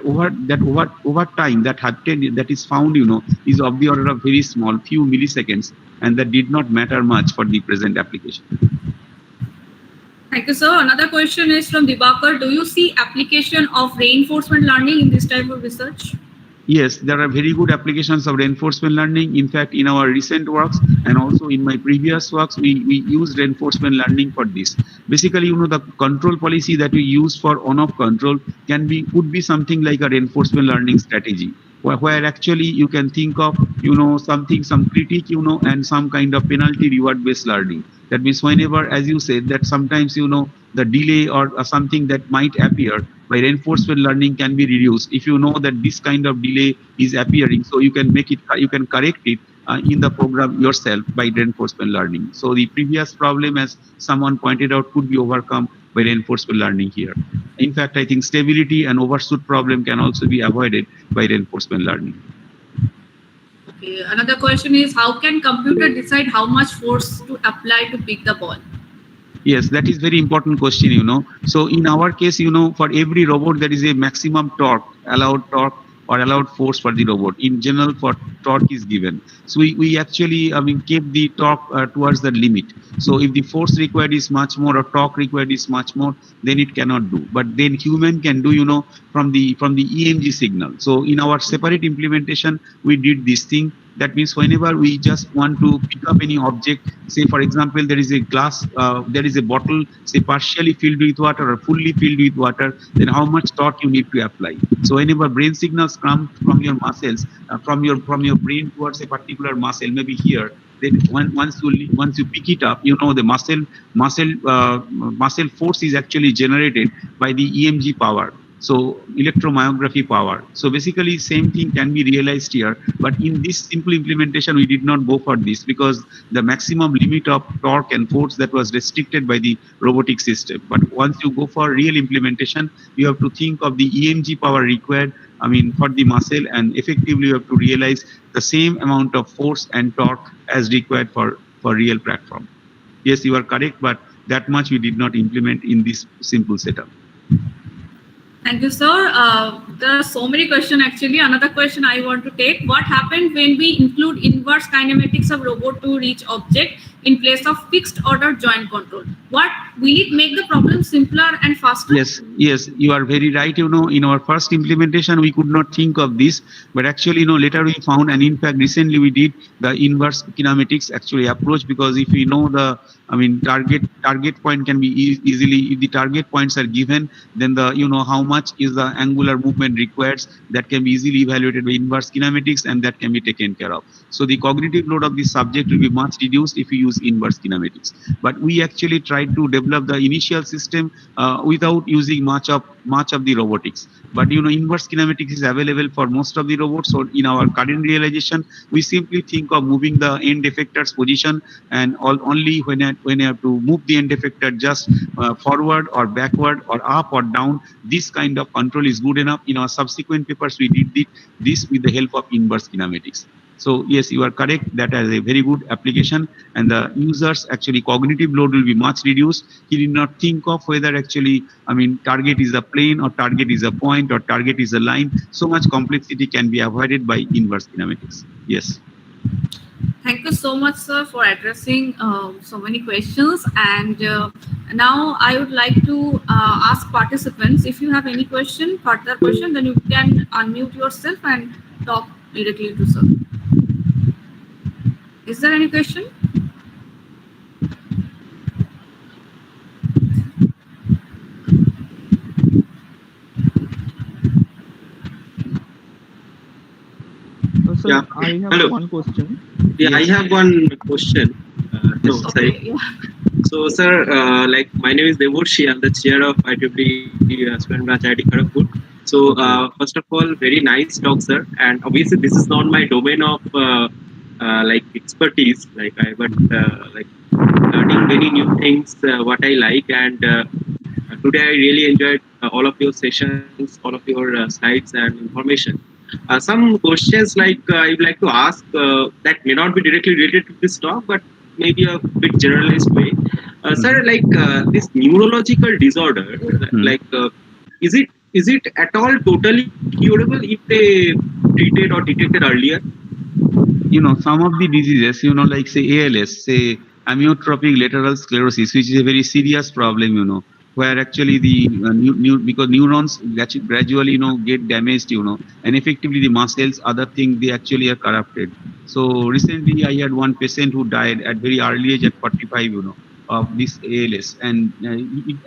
Speaker 3: over time, that is found, is of the order of very small, few milliseconds, and that did not matter much for the present application.
Speaker 2: Thank you, sir. Another question is from Dibakar. Do you see application of reinforcement learning in this type of research?
Speaker 3: Yes, there are very good applications of reinforcement learning. In fact, in our recent works and also in my previous works, we use reinforcement learning for this. Basically, the control policy that we use for on-off control could be something like a reinforcement learning strategy, where actually you can think of, some critique, and some kind of penalty reward based learning. That means whenever, as you said, that sometimes, the delay or something that might appear by reinforcement learning can be reduced. If you know that this kind of delay is appearing, so you can correct it in the program yourself by reinforcement learning. So the previous problem, as someone pointed out, could be overcome by reinforcement learning here. In fact, I think stability and overshoot problem can also be avoided by reinforcement learning.
Speaker 2: Okay. Another question is, how can computer decide how much force to apply to pick the ball?
Speaker 3: Yes, that is very important question, So in our case, for every robot, there is a maximum allowed torque or allowed force for the robot. In general, for torque is given. So we actually, keep the torque towards the limit. So if the force required is much more or torque required is much more, then it cannot do. But then human can do, from the EMG signal. So in our separate implementation, we did this thing. That means whenever we just want to pick up any object, say for example, there is a glass, there is a bottle, say partially filled with water or fully filled with water, then how much torque you need to apply. So whenever brain signals come from your muscles, from your brain towards a particular muscle, maybe here, then once you pick it up, the muscle force is actually generated by the EMG power. So electromyography power. So basically same thing can be realized here, but in this simple implementation we did not go for this because the maximum limit of torque and force that was restricted by the robotic system. But once you go for real implementation, you have to think of the EMG power required, for the muscle, and effectively you have to realize the same amount of force and torque as required for real platform. Yes, you are correct, but that much we did not implement in this simple setup.
Speaker 2: Thank you, sir. There are so many questions actually. Another question I want to take. What happened when we include inverse kinematics of robot to reach object in place of fixed order joint control? Will it make the problem simpler and faster?
Speaker 3: Yes, you are very right. In our first implementation, we could not think of this, but actually, later we found, and in fact, recently we did the inverse kinematics actually approach, because if we know target point can be easily, if the target points are given, then how much is the angular movement required, that can be easily evaluated by inverse kinematics, and that can be taken care of. So the cognitive load of the subject will be much reduced if we use inverse kinematics. But we actually tried to develop the initial system without using much of the robotics. But inverse kinematics is available for most of the robots. So in our current realization, we simply think of moving the end effector's position, and only when I have to move the end effector just forward or backward or up or down, this kind of control is good enough. In our subsequent papers, we did this with the help of inverse kinematics. So yes, you are correct. That is a very good application, and the user's actually cognitive load will be much reduced. He did not think of whether actually, target is a plane or target is a point or target is a line. So much complexity can be avoided by inverse kinematics. Yes.
Speaker 2: Thank you so much, sir, for addressing so many questions. And now I would like to ask participants, if you have any further question, then you can unmute yourself and talk directly to sir. Is there any question?
Speaker 4: Sir,
Speaker 1: Yeah.
Speaker 4: I have
Speaker 1: Hello.
Speaker 4: one question.
Speaker 1: Yeah, I have one question.
Speaker 2: Okay, yeah.
Speaker 1: So, sir, my name is Devurshi. I'm the chair of IEEE Student Branch, IIT Kharagpur. So, first of all, very nice talk, sir. And obviously, this is not my domain of like expertise. Like I but like learning many new things what I like, and today I really enjoyed all of your sessions, all of your slides and information. Some questions like I would like to ask that may not be directly related to this talk, but maybe a bit generalist way. Sir, like this neurological disorder, like is it at all totally curable if they treated or detected earlier?
Speaker 3: Some of the diseases, like say ALS, say amyotrophic lateral sclerosis, which is a very serious problem, where actually the because neurons gradually, get damaged, and effectively the muscles, other things, they actually are corrupted. So recently I had one patient who died at very early age at 45, of this ALS, and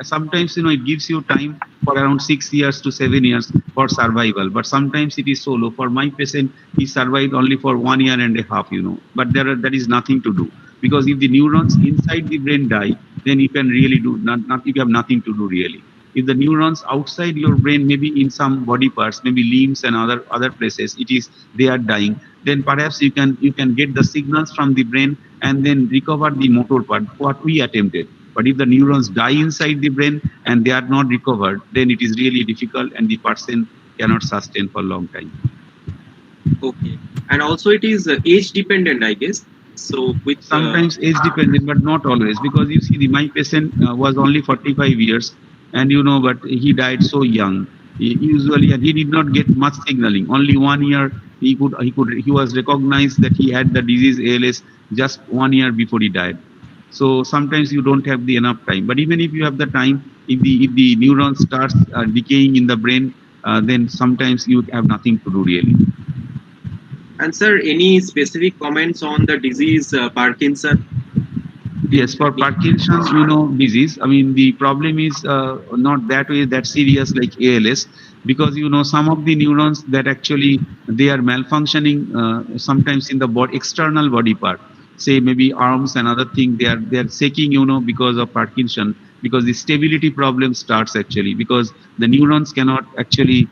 Speaker 3: sometimes, it gives you time for around 6 years to 7 years for survival, but sometimes it is so low. For my patient, he survived only for 1 year and a half, but there is nothing to do, because if the neurons inside the brain die, then you can really do not you have nothing to do really. If the neurons outside your brain, maybe in some body parts, maybe limbs and other places, they are dying, then perhaps you can get the signals from the brain and then recover the motor part, what we attempted. But if the neurons die inside the brain and they are not recovered, then it is really difficult and the person cannot sustain for a long time.
Speaker 1: Okay, and also it is age dependent, I guess. So with
Speaker 3: Sometimes age dependent, but not always, because you see, my patient was only 45 years, and but he died so young. Usually, and he did not get much signaling. Only 1 year he was recognized that he had the disease ALS just 1 year before he died. So sometimes you don't have the enough time. But even if you have the time, if the neuron starts decaying in the brain, then sometimes you have nothing to do really.
Speaker 1: and sir, any specific comments on the disease Parkinson?
Speaker 3: Yes, for Parkinson's, disease, I mean, the problem is not that serious like ALS, because, some of the neurons that actually they are malfunctioning sometimes in the external body part, say maybe arms and other thing, they are shaking, because of Parkinson, because the stability problem starts actually, because the neurons cannot actually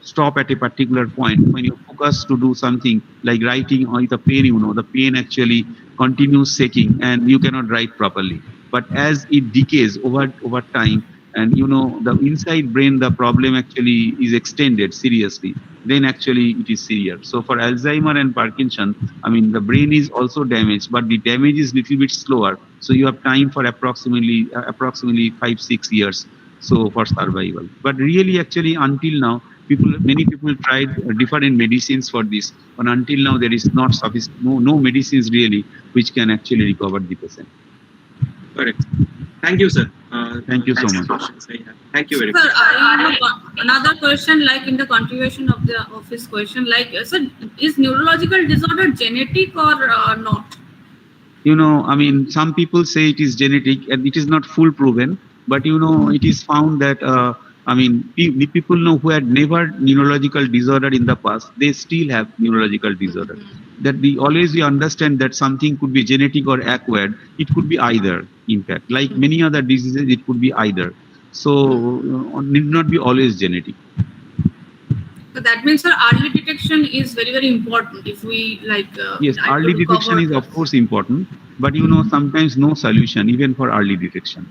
Speaker 3: stop at a particular point. When you focus to do something like writing or the pen, the pen actually continues shaking and you cannot write properly. But as it decays over time, and the inside brain, the problem actually is extended seriously, then actually it is serious. So for Alzheimer and Parkinson, I mean, the brain is also damaged, but the damage is little bit slower. So you have time for approximately 5-6 years so for survival. But really, actually, until now, many people tried different medicines for this, but until now there is not sufficient, no medicines really which can actually recover the patient.
Speaker 1: Correct. Thank you, sir.
Speaker 3: Thank you so much.
Speaker 1: Thank you very
Speaker 2: Sir,
Speaker 1: much.
Speaker 2: I have another question, like in the continuation of his question, like, sir, is neurological disorder genetic or not?
Speaker 3: I mean, some people say it is genetic and it is not full proven, but it is found that I mean, the people who had never neurological disorder in the past, they still have neurological disorder. That we understand that something could be genetic or acquired. It could be either. In fact, like many other diseases, it could be either. So need not be always genetic.
Speaker 2: So that means, sir, early detection is very, very important. If we like,
Speaker 3: Yes, early detection is of course important, but sometimes no solution even for early detection.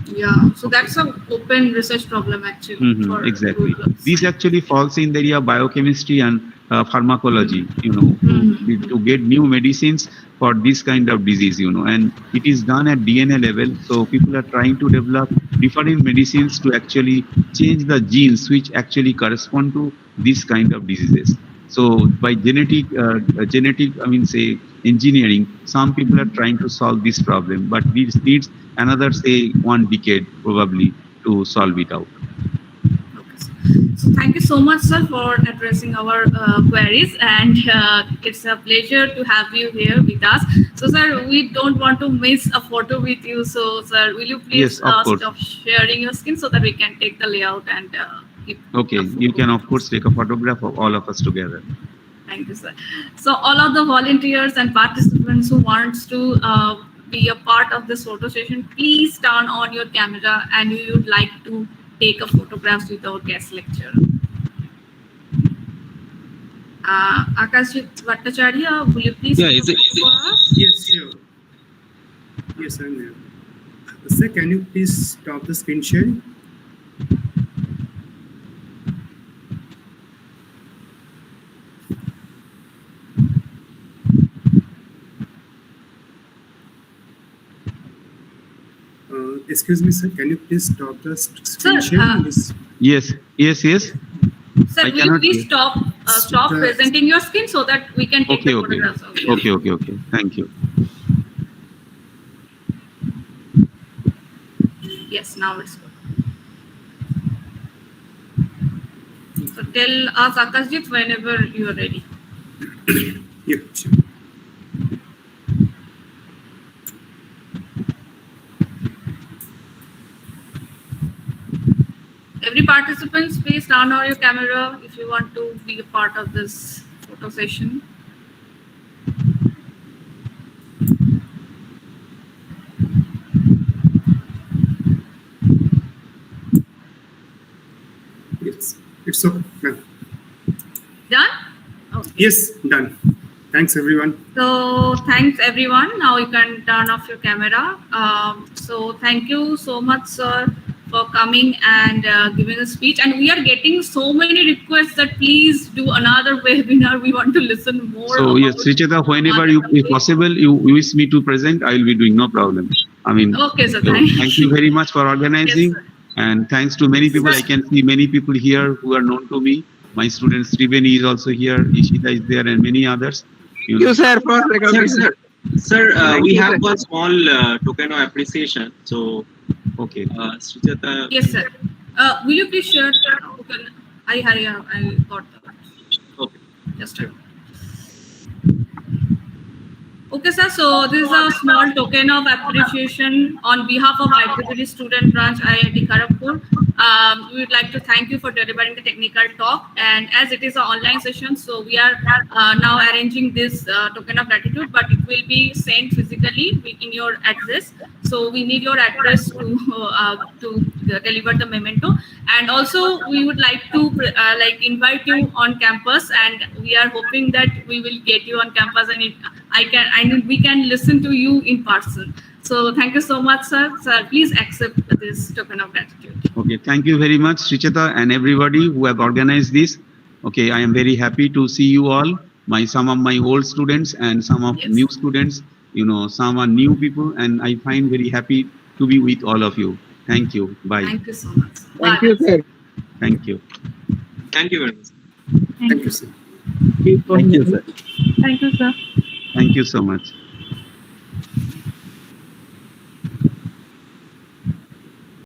Speaker 2: Yeah, so that's an open research problem actually. For
Speaker 3: Exactly. This actually falls in the area of biochemistry and pharmacology, to get new medicines for this kind of disease, and it is done at DNA level. So people are trying to develop different medicines to actually change the genes which actually correspond to this kind of diseases. So by genetic, I mean, say engineering, some people are trying to solve this problem, but this needs another, say, 1 decade probably to solve it out.
Speaker 2: Okay, so thank you so much, sir, for addressing our queries, and it's a pleasure to have you here with us. So, sir, we don't want to miss a photo with you. So, sir, will you please stop sharing your screen so that we can take the layout and
Speaker 3: okay, you can of course take a photograph of all of us together.
Speaker 2: Thank you, sir. So all of the volunteers and participants who wants to be a part of this photo session, please turn on your camera and we would like to take a photograph with our guest lecturer. Akashjit Bhattacharya, will you please
Speaker 5: Yeah, is it?
Speaker 2: for us?
Speaker 6: Yes, sure. Yes, I'm there. Sir, can you please stop the screen sharing? Excuse me, sir. Can you please stop the screen sharing?
Speaker 3: Yes, yes, yes.
Speaker 2: Sir,
Speaker 3: I
Speaker 2: will you
Speaker 3: cannot
Speaker 2: please
Speaker 3: hear.
Speaker 2: stop presenting your screen so that we can take
Speaker 3: Okay,
Speaker 2: the
Speaker 3: okay.
Speaker 2: photographs of you?
Speaker 3: Okay, okay, okay. Thank you.
Speaker 2: Yes, now it's good. So tell us, Akashjit, whenever you are ready.
Speaker 6: Yeah, sure.
Speaker 2: Every participant, please turn on your camera if you want to be a part of this photo session.
Speaker 6: Yes, it's okay, ma'am.
Speaker 2: Done? Okay.
Speaker 6: Yes, done. Thanks, everyone.
Speaker 2: So thanks everyone. Now you can turn off your camera. So thank you so much, sir, for coming and giving a speech. And we are getting so many requests that please do another webinar. We want to listen more.
Speaker 3: So yes, Sricheta, whenever you, if possible, you wish me to present, I will be doing, no problem. I mean,
Speaker 2: okay, sir.
Speaker 3: so thank you very much for organizing.
Speaker 2: Yes,
Speaker 3: and thanks to many people. I can see many people here who are known to me. My student Triveni is also here, Ishita is there, and many others.
Speaker 5: Thank you, sir, for recognition.
Speaker 1: Sir, we have one small token of appreciation. So,
Speaker 3: okay.
Speaker 1: Sricheta.
Speaker 2: Yes, sir. Will you please share the token? I got that.
Speaker 1: Okay.
Speaker 2: Just a Okay, sir. So this is a small token of appreciation on behalf of IEEE Student Branch, IIT Kharagpur. We would like to thank you for delivering the technical talk. And as it is an online session, so we are now arranging this token of gratitude, but it will be sent physically in your address. So we need your address to deliver the memento. And also we would like to invite you on campus, and we are hoping that we will get you on campus, and we can listen to you in person. So thank you so much, sir. Sir, please accept this token of gratitude.
Speaker 3: Okay, thank you very much, Sricheta, and everybody who have organized this. Okay, I am very happy to see you all. Some of my old students and some of new students. You know, some are new people, and I find very happy to be with all of you. Thank you. Bye.
Speaker 2: Thank you so much.
Speaker 5: Thank you, sir.
Speaker 3: Thank you.
Speaker 1: Thank you very much.
Speaker 6: Thank you, sir.
Speaker 5: Thank you, sir.
Speaker 2: Thank you, sir.
Speaker 3: Thank you so much.